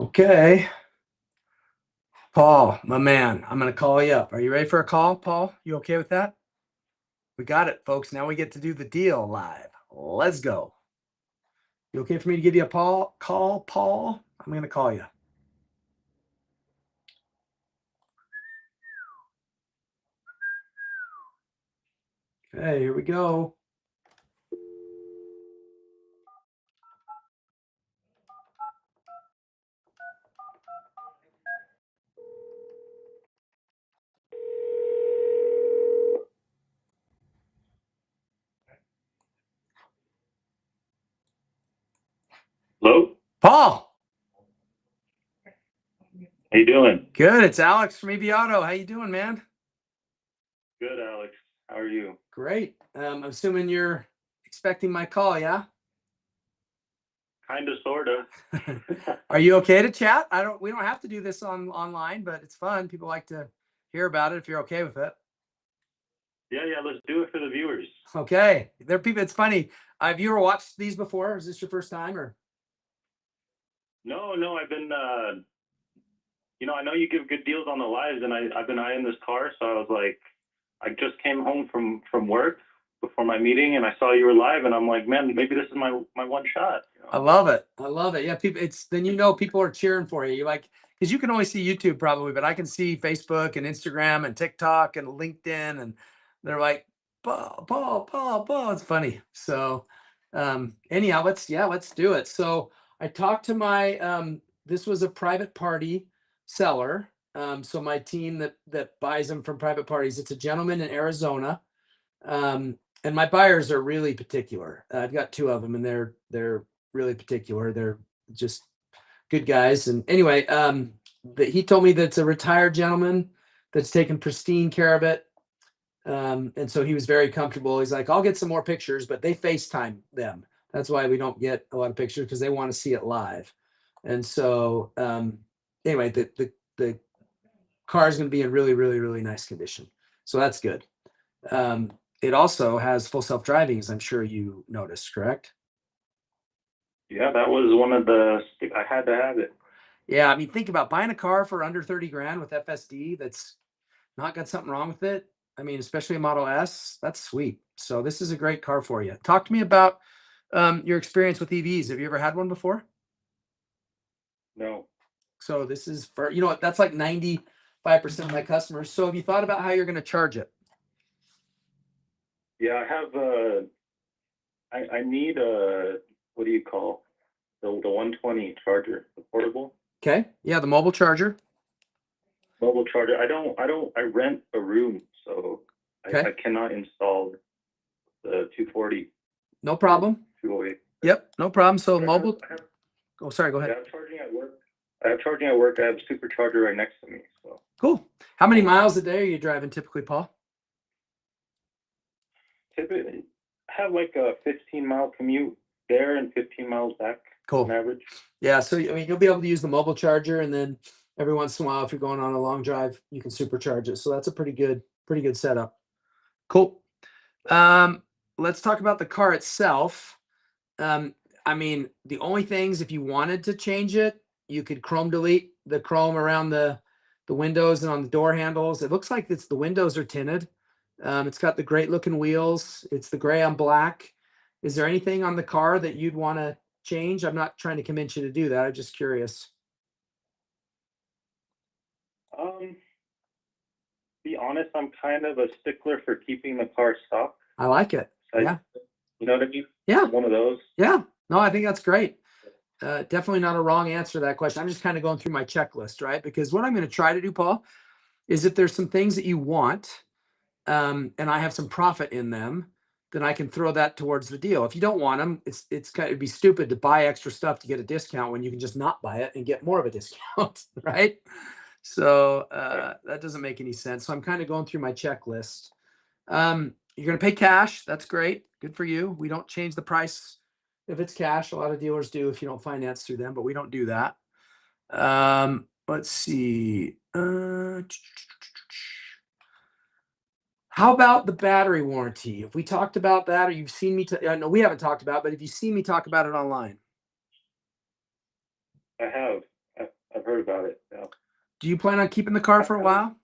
Okay. Paul, my man, I'm going to call you up. Are you ready for a call, Paul? You okay with that? We got it, folks. Now we get to do the deal live. Let's go. You okay for me to give you a call, Paul? I'm going to call you. Okay, here we go. Hello? Paul. How you doing? Good. It's Alex from EV Auto. How you doing, man? Good, Alex. How are you? Great. I'm assuming you're expecting my call, yeah? Kinda, sorta. Are you okay to chat? We don't have to do this online, but it's fun. People like to hear about it if you're okay with it. Yeah, let's do it for the viewers. Okay. There are people, it's funny. Have you ever watched these before? Is this your first time or? No, I've been I know you give good deals on the lives, and I've been eyeing this car, so I was like, I just came home from work before my meeting, and I saw you were live, and I'm like, man, maybe this is my one shot. I love it. I love it. Yeah, people. Then people are cheering for you. You because you can only see YouTube probably, but I can see Facebook and Instagram and TikTok and LinkedIn, and they're like, Paul. It's funny. So, anyhow, let's do it. So I talked to my this was a private party seller. So my team that buys them from private parties. It's a gentleman in Arizona. And my buyers are really particular. I've got two of them, and they're really particular. They're just good guys. And anyway, he told me that it's a retired gentleman that's taken pristine care of it. And so he was very comfortable. He's like, I'll get some more pictures, but they FaceTime them. That's why we don't get a lot of pictures, because they want to see it live. And so anyway, the car is going to be in really, really, really nice condition. So that's good. It also has full self-driving, as I'm sure you noticed, correct? Yeah, that was one of I had to have it. Yeah, I mean, think about buying a car for under 30 grand with FSD that's not got something wrong with it. I mean, especially a Model S, that's sweet. So this is a great car for you. Talk to me about your experience with EVs. Have you ever had one before? No. So this is for, you know what, that's like 95% of my customers. So have you thought about how you're going to charge it? Yeah, I have I need a, what do you call the 120 charger, the portable Okay. Yeah, the mobile charger. mobile charger. I rent a room, so Okay. I cannot install the 240, No problem. 208. Yep, no problem. So But mobile. I have, Oh, sorry. Go I ahead. have charging at work. I have charging at work. I have a supercharger right next to me. So Cool. How many miles a day are you driving typically, Paul? typically, I have like a 15-mile commute there and 15 miles back Cool. on average. Yeah. So, I mean, you'll be able to use the mobile charger, and then every once in a while, if you're going on a long drive, you can supercharge it. So that's a pretty good setup. Cool. Let's talk about the car itself. I mean, the only things, if you wanted to change it, you could chrome delete the chrome around the windows and on the door handles. It looks like the windows are tinted. It's got the great looking wheels. It's the gray on black. Is there anything on the car that you'd want to change? I'm not trying to convince you to do that. I'm just curious. Be honest, I'm kind of a stickler for keeping the car stock. I like it. Yeah. You know what I mean? Yeah. One of those. Yeah. No, I think that's great. Definitely not a wrong answer to that question. I'm just kind of going through my checklist, right? Because what I'm going to try to do, Paul, is if there's some things that you want, and I have some profit in them, then I can throw that towards the deal. If you don't want them, it's kind of, it'd be stupid to buy extra stuff to get a discount when you can just not buy it and get more of a discount, right? So that doesn't make any sense. So I'm kind of going through my checklist. You're going to pay cash. That's great. Good for you. We don't change the price if it's cash. A lot of dealers do if you don't finance through them, but we don't do that. Let's see. How about the battery warranty? Have we talked about that, or you've seen me? No, we haven't talked about, but if you've seen me talk about it online, I have. I've heard about it. Yeah. do you plan on keeping the car for a while?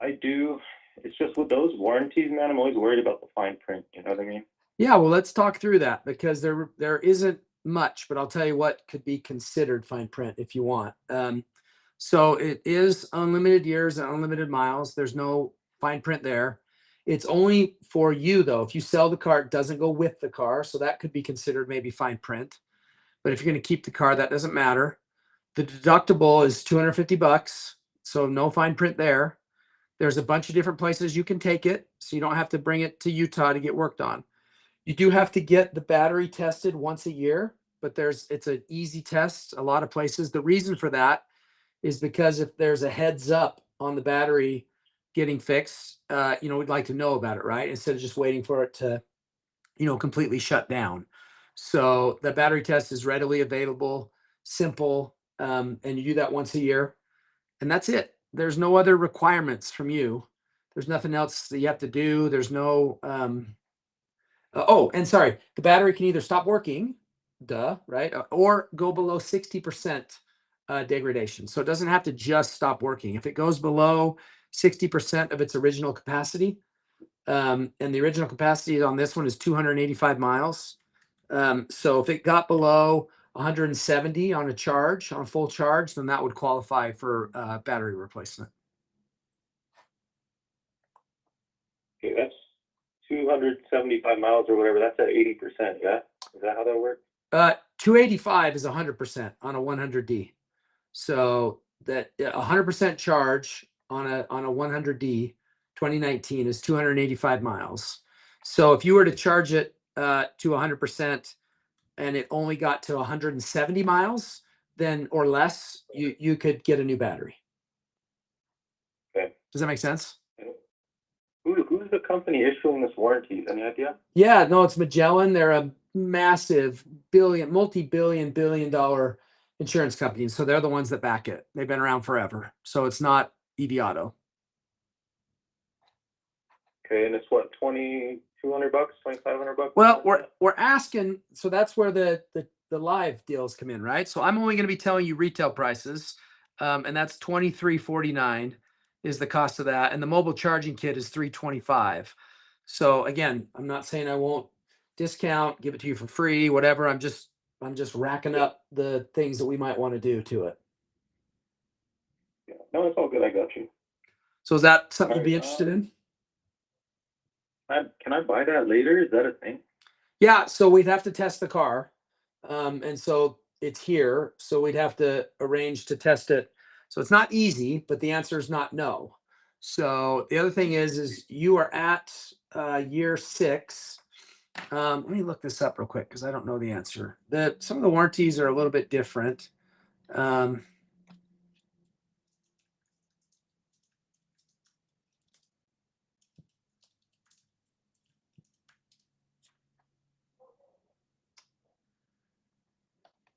I do. It's just with those warranties, man, I'm always worried about the fine print. You know what I mean? Yeah, well, let's talk through that because there isn't much, but I'll tell you what could be considered fine print if you want. So it is unlimited years and unlimited miles. There's no fine print there. It's only for you though. If you sell the car, it doesn't go with the car. So that could be considered maybe fine print. But if you're going to keep the car, that doesn't matter. The deductible is $250. So no fine print there. There's a bunch of different places you can take it. So you don't have to bring it to Utah to get worked on. You do have to get the battery tested once a year, but it's an easy test. A lot of places. The reason for that is because if there's a heads up on the battery getting fixed, we'd like to know about it, right? Instead of just waiting for it to, completely shut down. So the battery test is readily available, simple, and you do that once a year, and that's it. There's no other requirements from you. There's nothing else that you have to do. There's no, and sorry, the battery can either stop working, right? Or go below 60% degradation. So it doesn't have to just stop working. If it goes below 60% of its original capacity, and the original capacity on this one is 285 miles. So if it got below 170 on a full charge, then that would qualify for battery replacement. Okay, that's 275 miles or whatever. That's at 80%. Yeah, is that how that works? 285 is 100% on a 100D. So that 100% charge on a 100D 2019 is 285 miles. So if you were to charge it to 100% and it only got to 170 miles, then or less, you could get a new battery. Okay. Does that make sense? Who's the company issuing this warranty? Any idea? Yeah, no, it's Magellan. They're a massive multi-billion dollar insurance company. So they're the ones that back it. They've been around forever. So it's not EV Auto. Okay, and it's what, $2,200, $2,500? Well, we're asking, so that's where the live deals come in, right? So I'm only going to be telling you retail prices, and that's $2,349. is the cost of that. And the mobile charging kit is $325. So again, I'm not saying I won't discount, give it to you for free, whatever. I'm just racking up the things that we might want to do to it. Yeah. No, it's all good. I got you. So is that something you'd be Alright, interested in? Can I buy that later? Is that a thing? Yeah, so we'd have to test the car. And so it's here. So we'd have to arrange to test it. So it's not easy, but the answer is not no. So the other thing is you are at year 6. Let me look this up real quick because I don't know the answer. Some of the warranties are a little bit different.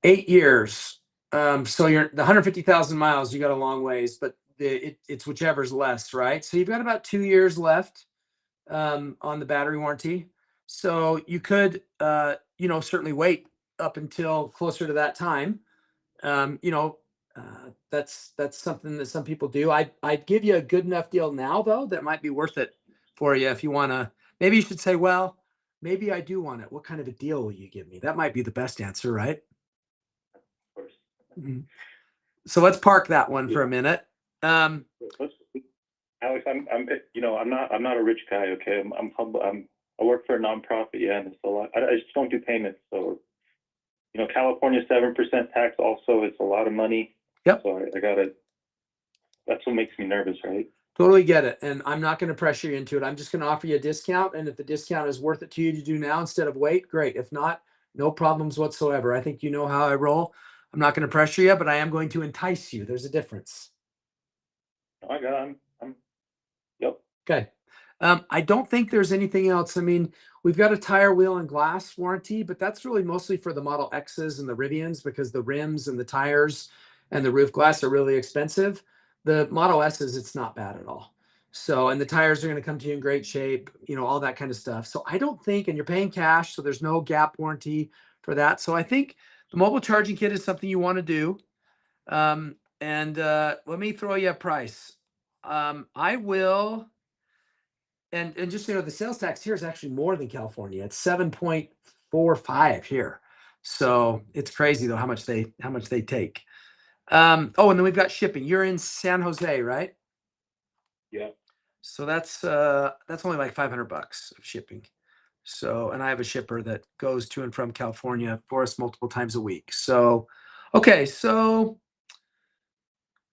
8 years. So you're the 150,000 miles, you got a long ways, but it's whichever's less, right? So you've got about 2 years left on the battery warranty. So you could, certainly wait up until closer to that time. That's something that some people do. I'd give you a good enough deal now, though, that might be worth it for you if you want to. Maybe you should say, well, maybe I do want it. What kind of a deal will you give me? That might be the best answer, right? Of course. Mhm. So let's park that one for a minute. Alex, I'm not a rich guy. Okay, I'm humble. I work for a nonprofit. Yeah, and it's a lot. I just don't do payments. So, California 7% tax also is a lot of money. Yep. So I gotta. That's what makes me nervous, right? Totally get it. And I'm not going to pressure you into it. I'm just going to offer you a discount. And if the discount is worth it to you to do now instead of wait, great. If not, no problems whatsoever. I think you know how I roll. I'm not going to pressure you, but I am going to entice you. There's a difference. Yep. Okay. I don't think there's anything else. I mean, we've got a tire, wheel, and glass warranty, but that's really mostly for the Model X's and the Rivians because the rims and the tires and the roof glass are really expensive. The Model S's, it's not bad at all. So, and the tires are going to come to you in great shape, all that kind of stuff. So I don't think, and you're paying cash, so there's no gap warranty for that. So I think the mobile charging kit is something you want to do. And let me throw you a price. I will. And just so you know, the sales tax here is actually more than California. It's 7.45 here. So it's crazy though how much they take. And then we've got shipping. You're in San Jose, right? Yeah. So that's only like $500 of shipping. So, and I have a shipper that goes to and from California for us multiple times a week. So, okay, so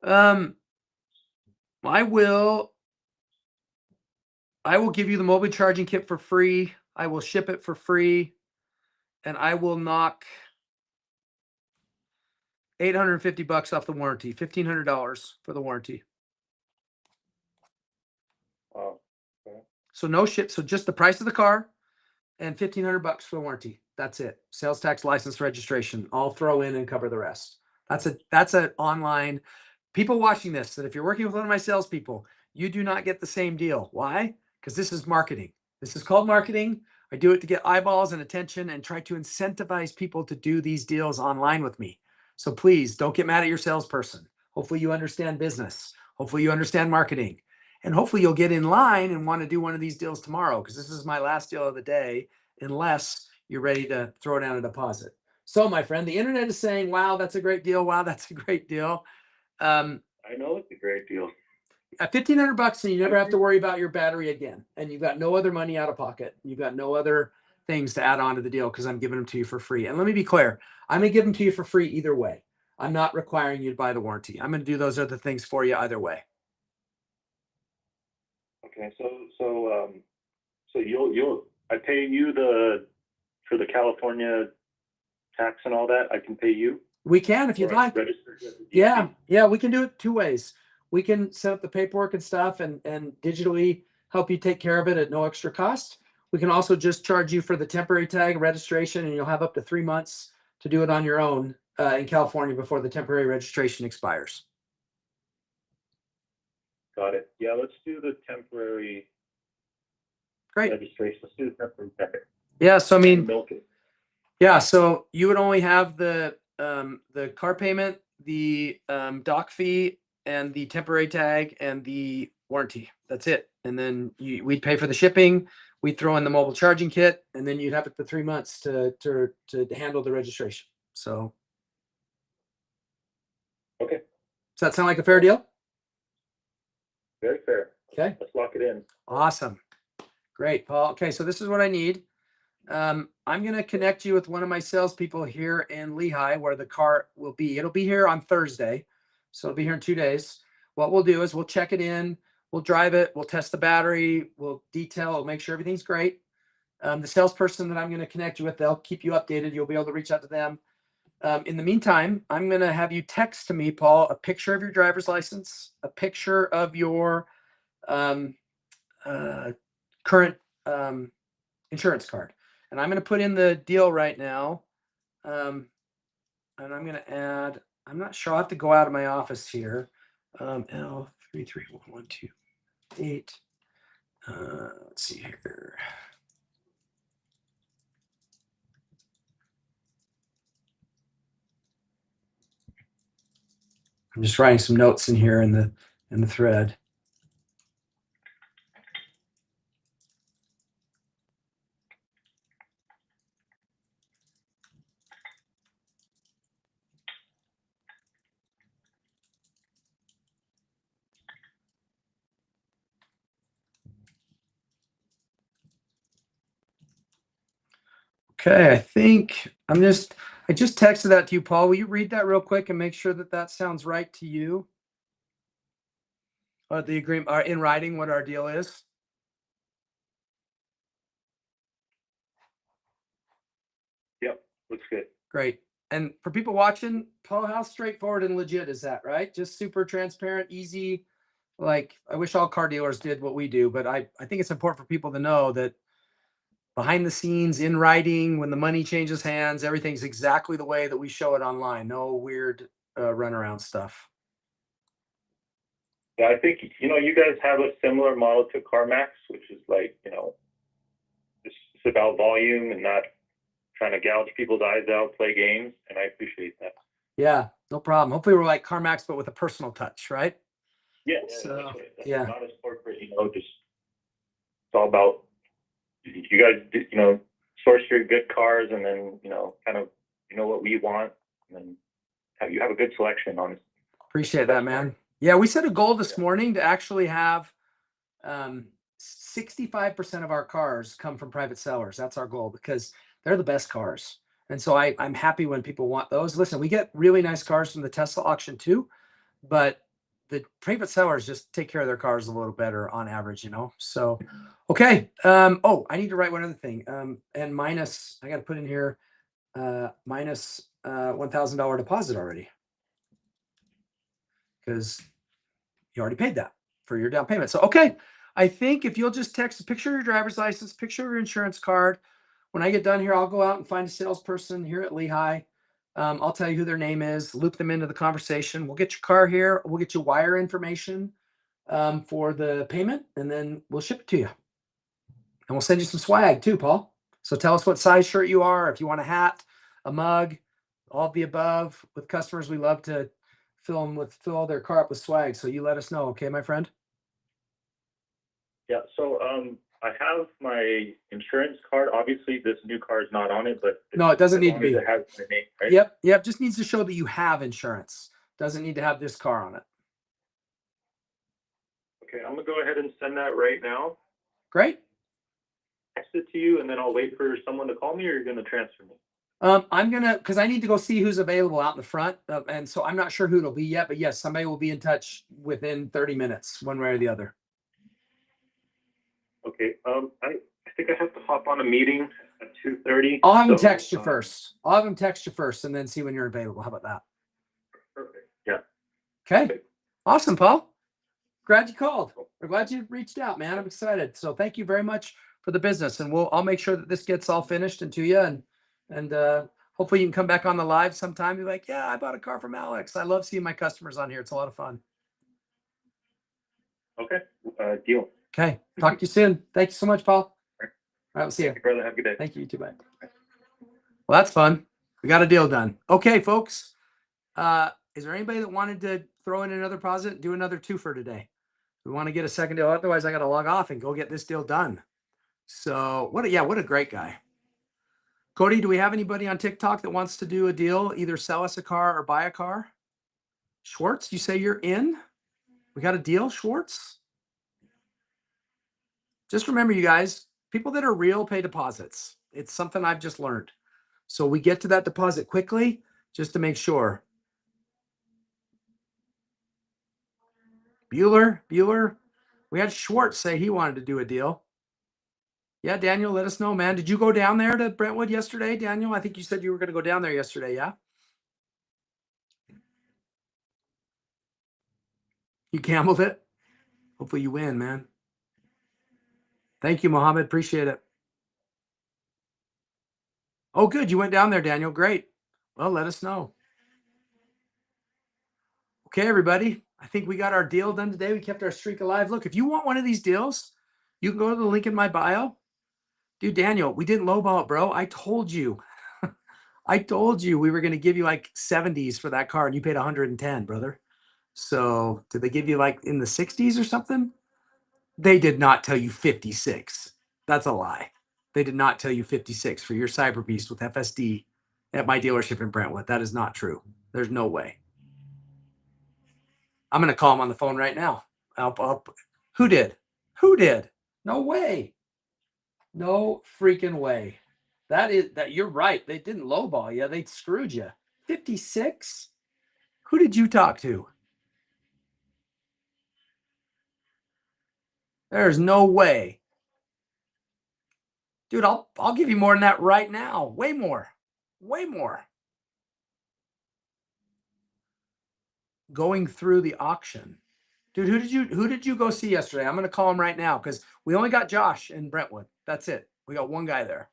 I will give you the mobile charging kit for free. I will ship it for free. And I will knock $850 off the warranty, $1,500 for the warranty. Wow. Okay. So no shit. So just the price of the car and $1,500 for the warranty. That's it. Sales tax, license, registration. I'll throw in and cover the rest. That's an online. People watching this, that if you're working with one of my salespeople, you do not get the same deal. Why? Because this is marketing. This is called marketing. I do it to get eyeballs and attention and try to incentivize people to do these deals online with me. So please don't get mad at your salesperson. Hopefully you understand business. Hopefully you understand marketing. And hopefully you'll get in line and want to do one of these deals tomorrow because this is my last deal of the day, unless you're ready to throw down a deposit. So my friend, the internet is saying, wow, that's a great deal. Wow, that's a great deal. I know it's a great deal. At $1,500 and you never have to worry about your battery again. And you've got no other money out of pocket. You've got no other things to add on to the deal because I'm giving them to you for free. And let me be clear, I'm going to give them to you for free either way. I'm not requiring you to buy the warranty. I'm going to do those other things for you either way. Okay, so I pay you for the California tax and all that. I can pay you. We can if you'd Or like. register as a DC? Yeah, we can do it 2 ways. We can set up the paperwork and stuff and digitally help you take care of it at no extra cost. We can also just charge you for the temporary tag registration, and you'll have up to 3 months to do it on your own in California before the temporary registration expires. Got it. Yeah, let's do the temporary Great. registration. Let's do the temporary tag. Yeah, so I mean, Milk it. yeah, so you would only have the car payment, the dock fee, and the temporary tag and the warranty. That's it. And then we'd pay for the shipping. We'd throw in the mobile charging kit, and then you'd have it for 3 months to handle the registration. So, Okay, does that sound like a fair deal? very fair. Okay. Let's lock it in. Awesome. Great, Paul. Okay, so this is what I need. I'm going to connect you with one of my salespeople here in Lehigh where the car will be. It'll be here on Thursday. So it'll be here in 2 days. What we'll do is we'll check it in. We'll drive it. We'll test the battery. We'll detail. We'll make sure everything's great. The salesperson that I'm going to connect you with, they'll keep you updated. You'll be able to reach out to them. In the meantime, I'm going to have you text to me, Paul, a picture of your driver's license, a picture of your current insurance card. And I'm going to put in the deal right now. And I'm going to add, I'm not sure. I'll have to go out of my office here. L331128. Let's see here. I'm just writing some notes in here in the thread. Okay, I think I just texted that to you, Paul. Will you read that real quick and make sure that that sounds right to you? The agreement in writing, what our deal is. Yep, looks good. Great. And for people watching, Paul, how straightforward and legit is that, right? Just super transparent, easy. Like, I wish all car dealers did what we do, but I think it's important for people to know that behind the scenes, in writing, when the money changes hands, everything's exactly the way that we show it online. No weird runaround stuff. Yeah, I think, you guys have a similar model to CarMax, which is like, it's about volume and not trying to gouge people's eyes out, play games. And I appreciate that. Yeah, no problem. Hopefully we're like CarMax, but with a personal touch, right? Yeah. So, that's yeah. not as corporate, just it's all about you guys, source your good cars and then, kind of, what we want and then you have a good selection on it. Appreciate that, man. Yeah, we set a goal this morning to actually have 65% of our cars come from private sellers. That's our goal because they're the best cars. And so I'm happy when people want those. Listen, we get really nice cars from the Tesla auction too, but the private sellers just take care of their cars a little better on average, So, okay. Oh, I need to write one other thing. And minus, I got to put in here, minus $1,000 deposit already. Because you already paid that for your down payment. So, okay. I think if you'll just text a picture of your driver's license, picture of your insurance card. When I get done here, I'll go out and find a salesperson here at Lehigh. I'll tell you who their name is, loop them into the conversation. We'll get your car here. We'll get you wire information for the payment, and then we'll ship it to you. And we'll send you some swag too, Paul. So tell us what size shirt you are. If you want a hat, a mug, all of the above. With customers, we love to fill their car up with swag. So you let us know, okay, my friend? Yeah. So I have my insurance card. Obviously, this new car is not on it, but No, it doesn't need to be. It has my name, right? Yep. Just needs to show that you have insurance. Doesn't need to have this car on it. Okay, I'm gonna go ahead and send that right now. Great. Text it to you, and then I'll wait for someone to call me, or you're gonna transfer me. I'm gonna, because I need to go see who's available out in the front, and so I'm not sure who it'll be yet. But yes, somebody will be in touch within 30 minutes, one way or the other. Okay. I think I have to hop on a meeting at 2:30. I'll have them text you first. I'll have them text you first, and then see when you're available. How about that? Perfect. Yeah. Okay. Awesome, Paul. Glad you called. We're glad you reached out, man. I'm excited. So thank you very much for the business, and I'll make sure that this gets all finished and to you, and hopefully you can come back on the live sometime. Be like, yeah, I bought a car from Alex. I love seeing my customers on here. It's a lot of fun. Okay. Deal. Okay. Talk to you soon. Thank you so much, Paul. All right. We'll see you. Thank you, brother. Have a good day. Thank you. You too. Bye. Well, that's fun. We got a deal done. Okay, folks. Is there anybody that wanted to throw in another deposit, do another two for today? We want to get a second deal. Otherwise, I got to log off and go get this deal done. So what a great guy. Cody, do we have anybody on TikTok that wants to do a deal, either sell us a car or buy a car? Schwartz, you say you're in? We got a deal, Schwartz? Just remember, you guys, people that are real pay deposits. It's something I've just learned. So we get to that deposit quickly just to make sure. Bueller. We had Schwartz say he wanted to do a deal. Yeah, Daniel, let us know, man. Did you go down there to Brentwood yesterday, Daniel? I think you said you were going to go down there yesterday, yeah? You gambled it? Hopefully you win, man. Thank you, Mohammed. Appreciate it. Oh, good. You went down there, Daniel. Great. Well, let us know. Okay, everybody. I think we got our deal done today. We kept our streak alive. Look, if you want one of these deals, you can go to the link in my bio. Dude, Daniel, we didn't lowball it, bro. I told you. I told you we were going to give you like 70s for that car, and you paid 110, brother. So did they give you like in the 60s or something? They did not tell you 56. That's a lie. They did not tell you 56 for your Cyber Beast with FSD at my dealership in Brentwood. That is not true. There's no way. I'm going to call him on the phone right now. Who did? Who did? No way. No freaking way. That you're right. They didn't lowball you. They screwed you. 56? Who did you talk to? There's no way. Dude, I'll give you more than that right now. Way more. Way more. Going through the auction. Dude, who did you go see yesterday? I'm going to call him right now because we only got Josh in Brentwood. That's it. We got one guy there.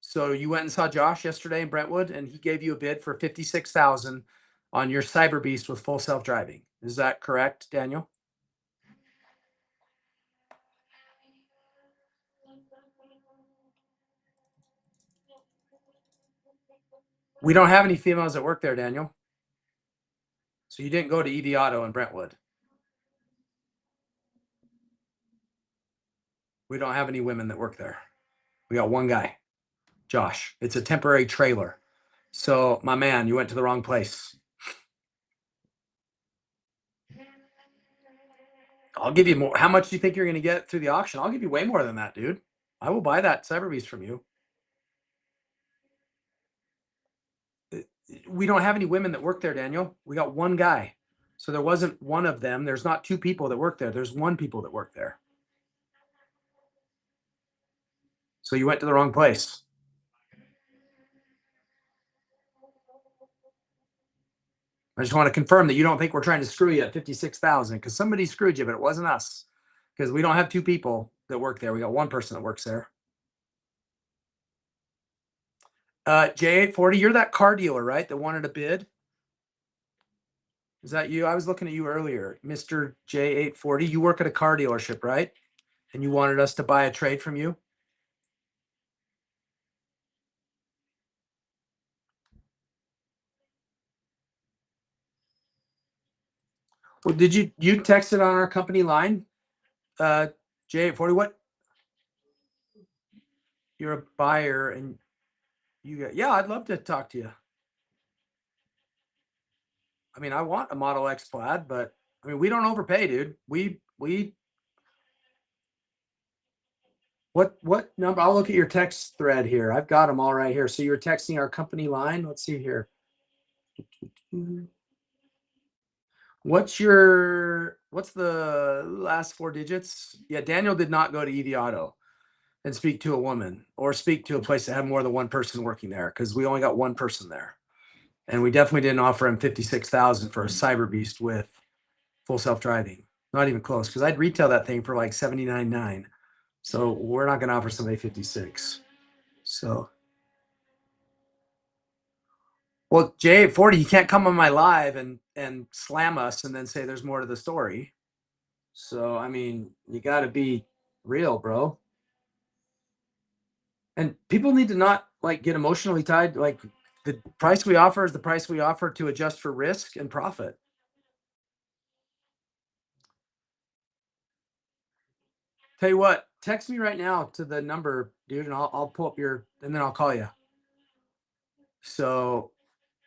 So you went and saw Josh yesterday in Brentwood, and he gave you a bid for $56,000 on your Cyber Beast with full self-driving. Is that correct, Daniel? We don't have any females that work there, Daniel. So you didn't go to EV Auto in Brentwood. We don't have any women that work there. We got one guy, Josh. It's a temporary trailer. So, my man, you went to the wrong place. I'll give you more. How much do you think you're going to get through the auction? I'll give you way more than that, dude. I will buy that Cyber Beast from you. We don't have any women that work there, Daniel. We got one guy. So there wasn't one of them. There's not two people that work there. There's one people that work there. So you went to the wrong place. I just want to confirm that you don't think we're trying to screw you at 56,000 because somebody screwed you, but it wasn't us because we don't have two people that work there. We got one person that works there. J840, you're that car dealer, right? That wanted a bid. Is that you? I was looking at you earlier, Mr. J840. You work at a car dealership, right? And you wanted us to buy a trade from you. Well, did you text it on our company line? J840, what? You're a buyer and you got, yeah, I'd love to talk to you. I mean, I want a Model X Plaid, but I mean, we don't overpay, dude. What number? I'll look at your text thread here. I've got them all right here. So you're texting our company line. Let's see here. What's the last four digits? Yeah, Daniel did not go to EV Auto and speak to a woman or speak to a place that had more than one person working there because we only got one person there. And we definitely didn't offer him 56,000 for a Cyber Beast with full self-driving. Not even close because I'd retail that thing for like 79.9. So we're not going to offer somebody 56. So, well, J840, you can't come on my live and slam us and then say there's more to the story. So, I mean, you got to be real, bro. And people need to not like get emotionally tied. Like the price we offer is the price we offer to adjust for risk and profit. Tell you what, text me right now to the number, dude, and I'll pull up your, and then I'll call you. So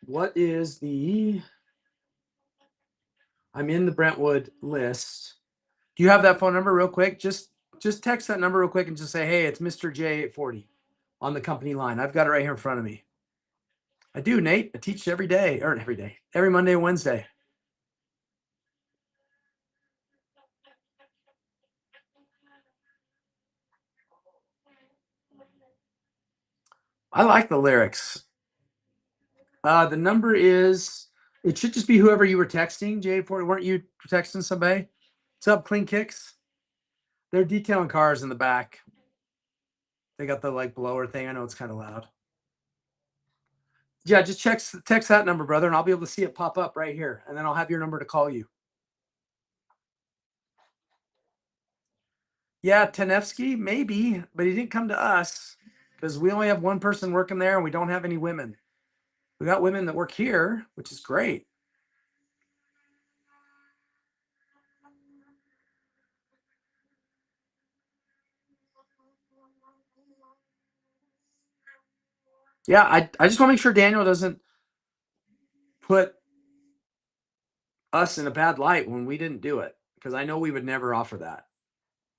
what is I'm in the Brentwood list. Do you have that phone number real quick? Just text that number real quick and just say, hey, it's Mr. J840 on the company line. I've got it right here in front of me. I do, Nate. I teach every day, or every day, every Monday and Wednesday. I like the lyrics. The number is, it should just be whoever you were texting, J840. Weren't you texting somebody? What's up, Clean Kicks? They're detailing cars in the back. They got the like blower thing. I know it's kind of loud. Yeah, just text that number, brother, and I'll be able to see it pop up right here. And then I'll have your number to call you. Yeah, Tenevsky, maybe, but he didn't come to us because we only have one person working there and we don't have any women. We got women that work here, which is great. Yeah, I just want to make sure Daniel doesn't put us in a bad light when we didn't do it, because I know we would never offer that.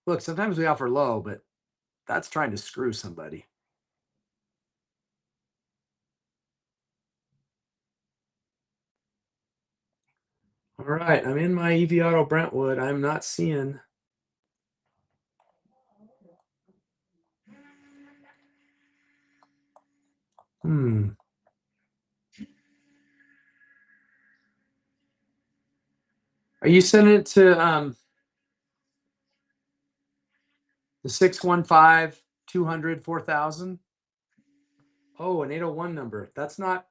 Look, sometimes we offer low, but that's trying to screw somebody. All right, I'm in my EV Auto Brentwood. I'm not seeing. Are you sending it to the 615 200 4000? Oh, an 801 number. That's not.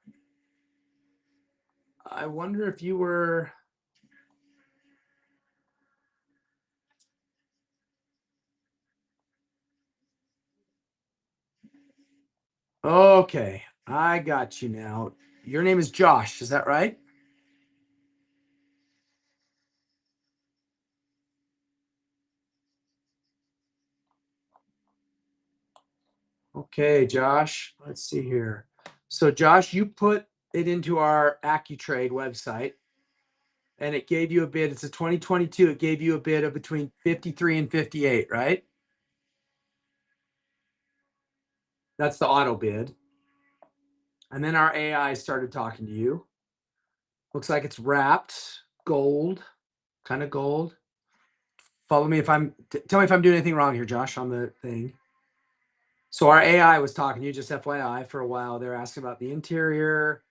I wonder if you were. Okay, I got you now. Your name is Josh, is that right? Okay, Josh, let's see here. So Josh, you put it into our AccuTrade website and it gave you a bid. It's a 2022. It gave you a bid of between 53 and 58, right? That's the auto bid. And then our AI started talking to you. Looks like it's wrapped gold, kind of gold. Follow me if tell me if I'm doing anything wrong here, Josh, on the thing. So our AI was talking to you, just FYI, for a while. They're asking about the interior,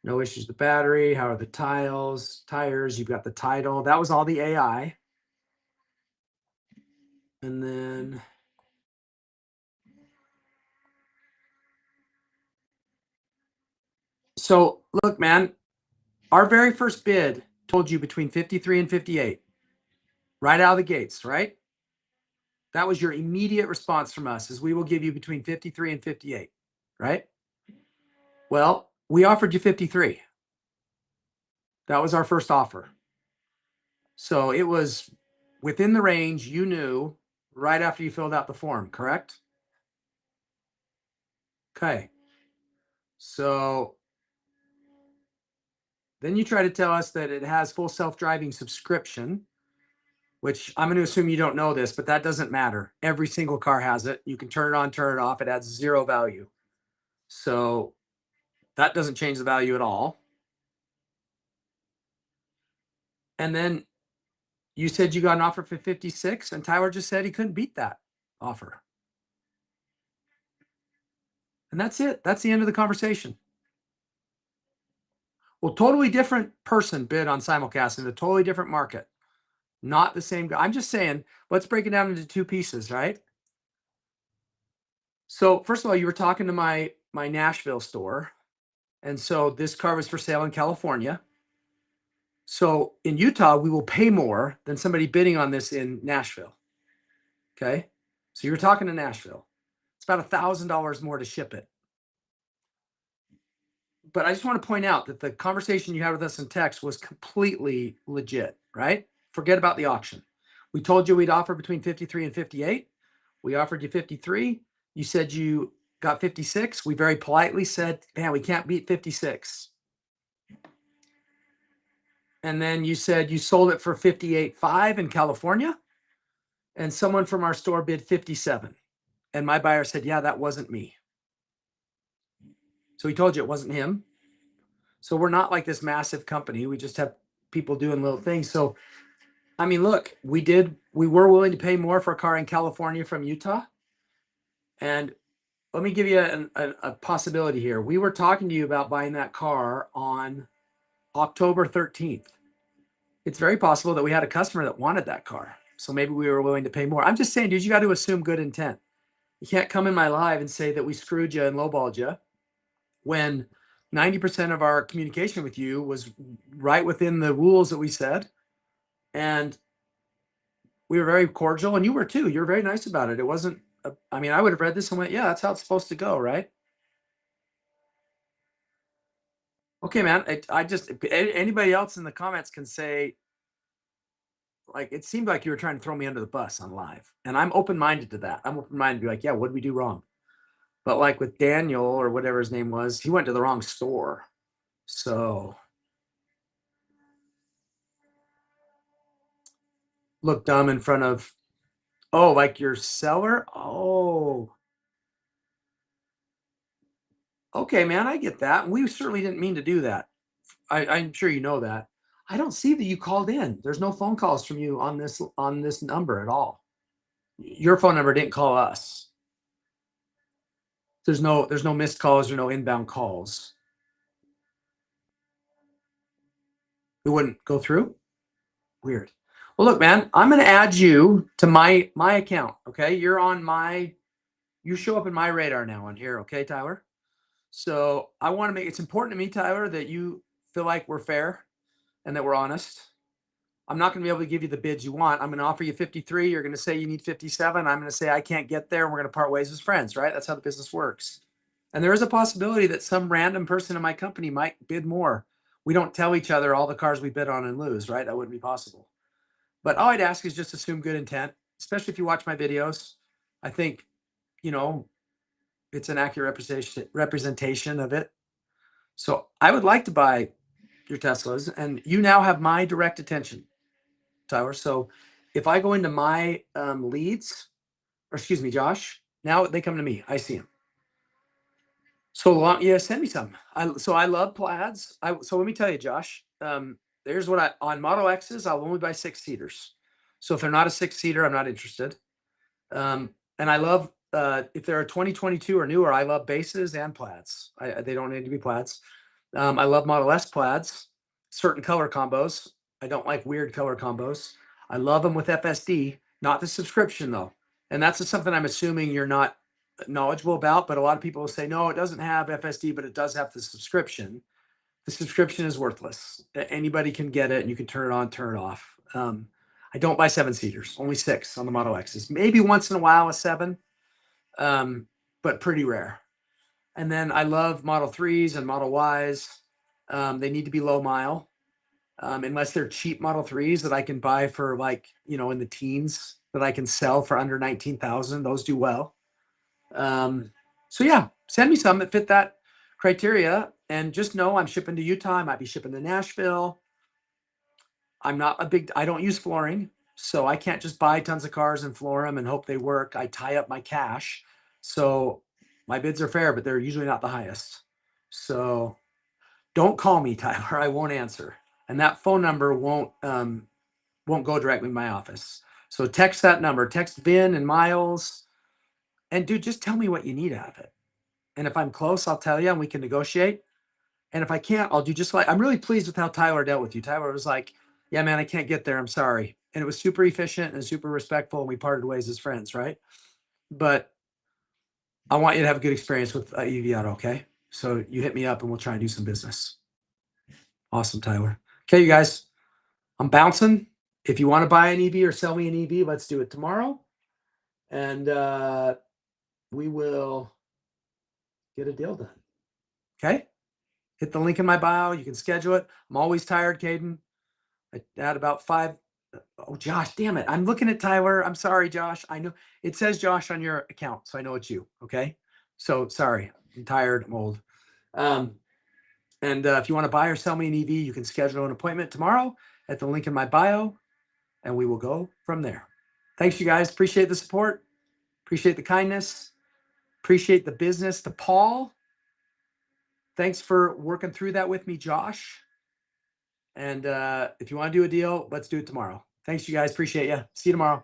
no issues with the battery, how are the tires, you've got the title. That was all the AI. And then so look, man, our very first bid told you between 53 and 58, right out of the gates, right? That was your immediate response from us, is we will give you between 53 and 58, right? Well, we offered you 53. That was our first offer. So it was within the range you knew right after you filled out the form, correct? Okay. So then you try to tell us that it has full self-driving subscription, which I'm going to assume you don't know this, but that doesn't matter. Every single car has it. You can turn it on, turn it off. It adds zero value. So that doesn't change the value at all. And then you said you got an offer for 56, and Tyler just said he couldn't beat that offer. And that's it. That's the end of the conversation. Well, totally different person bid on simulcast in a totally different market. Not the same guy. I'm just saying, let's break it down into two pieces, right? So first of all, you were talking to my Nashville store. And so this car was for sale in California. So in Utah, we will pay more than somebody bidding on this in Nashville. Okay. So you were talking to Nashville. It's about $1,000 more to ship it. but I just want to point out that the conversation you had with us in text was completely legit, right? Forget about the auction. We told you we'd offer between 53 and 58. We offered you 53. You said you got 56. We very politely said, man, we can't beat 56. And then you said you sold it for 58.5 in California. And someone from our store bid 57. And my buyer said, yeah, that wasn't me. So he told you it wasn't him. So we're not like this massive company. We just have people doing little things. So, I mean, look, we were willing to pay more for a car in California from Utah. And let me give you a possibility here. We were talking to you about buying that car on October 13th. It's very possible that we had a customer that wanted that car. So maybe we were willing to pay more. I'm just saying, dude, you got to assume good intent. You can't come in my live and say that we screwed you and lowballed you when 90% of our communication with you was right within the rules that we said. And we were very cordial, and you were too. You were very nice about it. It wasn't, I mean, I would have read this and went, yeah, that's how it's supposed to go, right? Okay, man. I just, anybody else in the comments can say, like, it seemed like you were trying to throw me under the bus on live. And I'm open-minded to that. I'm open-minded to be like, yeah, what did we do wrong? But like with Daniel or whatever his name was, he went to the wrong store. So look dumb in front of, oh, like your seller? Oh. Okay, man, I get that. We certainly didn't mean to do that. I'm sure you know that. I don't see that you called in. There's no phone calls from you on this number at all. Your phone number didn't call us. There's no missed calls or no inbound calls. It wouldn't go through? Weird. Well, look, man, I'm going to add you to my account. Okay. You show up in my radar now on here. Okay, Tyler. So I want to make, it's important to me, Tyler, that you feel like we're fair and that we're honest. I'm not going to be able to give you the bids you want. I'm going to offer you 53. You're going to say you need 57. I'm going to say I can't get there. And we're going to part ways as friends, right? That's how the business works. And there is a possibility that some random person in my company might bid more. We don't tell each other all the cars we bid on and lose, right? That wouldn't be possible. But all I'd ask is just assume good intent, especially if you watch my videos. I think, it's an accurate representation of it. So I would like to buy your Teslas, and you now have my direct attention, Tyler. So if I go into my leads, or excuse me, Josh, now they come to me. I see them. So yeah, send me some. I love plaids. So let me tell you, Josh. There's what on Model X's, I'll only buy 6-seaters. So if they're not a 6-seater, I'm not interested. And I love if they're a 2022 or newer, I love bases and plaids. They don't need to be plaids. I love Model S plaids, certain color combos. I don't like weird color combos. I love them with FSD, not the subscription though. And that's just something I'm assuming you're not knowledgeable about, but a lot of people will say, no, it doesn't have FSD, but it does have the subscription. The subscription is worthless. Anybody can get it and you can turn it on, turn it off. I don't buy 7-seaters, only 6 on the Model X's. Maybe once in a while a 7, but pretty rare. And then I love Model 3s and Model Ys. They need to be low mile, unless they're cheap Model 3s that I can buy for in the teens that I can sell for under 19,000. Those do well. So yeah, send me some that fit that criteria, and just know I'm shipping to Utah. I might be shipping to Nashville. I don't use flooring, so I can't just buy tons of cars and floor them and hope they work. I tie up my cash. So my bids are fair, but they're usually not the highest. So don't call me, Tyler. I won't answer. And that phone number won't go directly to my office. So text that number, text Vin and Miles. And dude, just tell me what you need out of it. And if I'm close, I'll tell you and we can negotiate. And if I can't, I'll do just like, I'm really pleased with how Tyler dealt with you. Tyler was like, yeah, man, I can't get there. I'm sorry. And it was super efficient and super respectful. And we parted ways as friends, right? But I want you to have a good experience with EV Auto, okay? So you hit me up and we'll try and do some business. Awesome, Tyler. Okay, you guys, I'm bouncing. If you want to buy an EV or sell me an EV, let's do it tomorrow. And we will get a deal done. Okay? hit the link in my bio. You can schedule it. I'm always tired, Caden. I had about 5. Oh, Josh, damn it. I'm looking at Tyler. I'm sorry, Josh. I know it says Josh on your account, so I know it's you. Okay. So sorry. I'm tired. I'm old. And if you want to buy or sell me an EV, you can schedule an appointment tomorrow at the link in my bio, and we will go from there. Thanks, you guys. Appreciate the support. Appreciate the kindness. Appreciate the business. To Paul, thanks for working through that with me, Josh. And if you want to do a deal, let's do it tomorrow. Thanks, you guys. Appreciate you. See you tomorrow.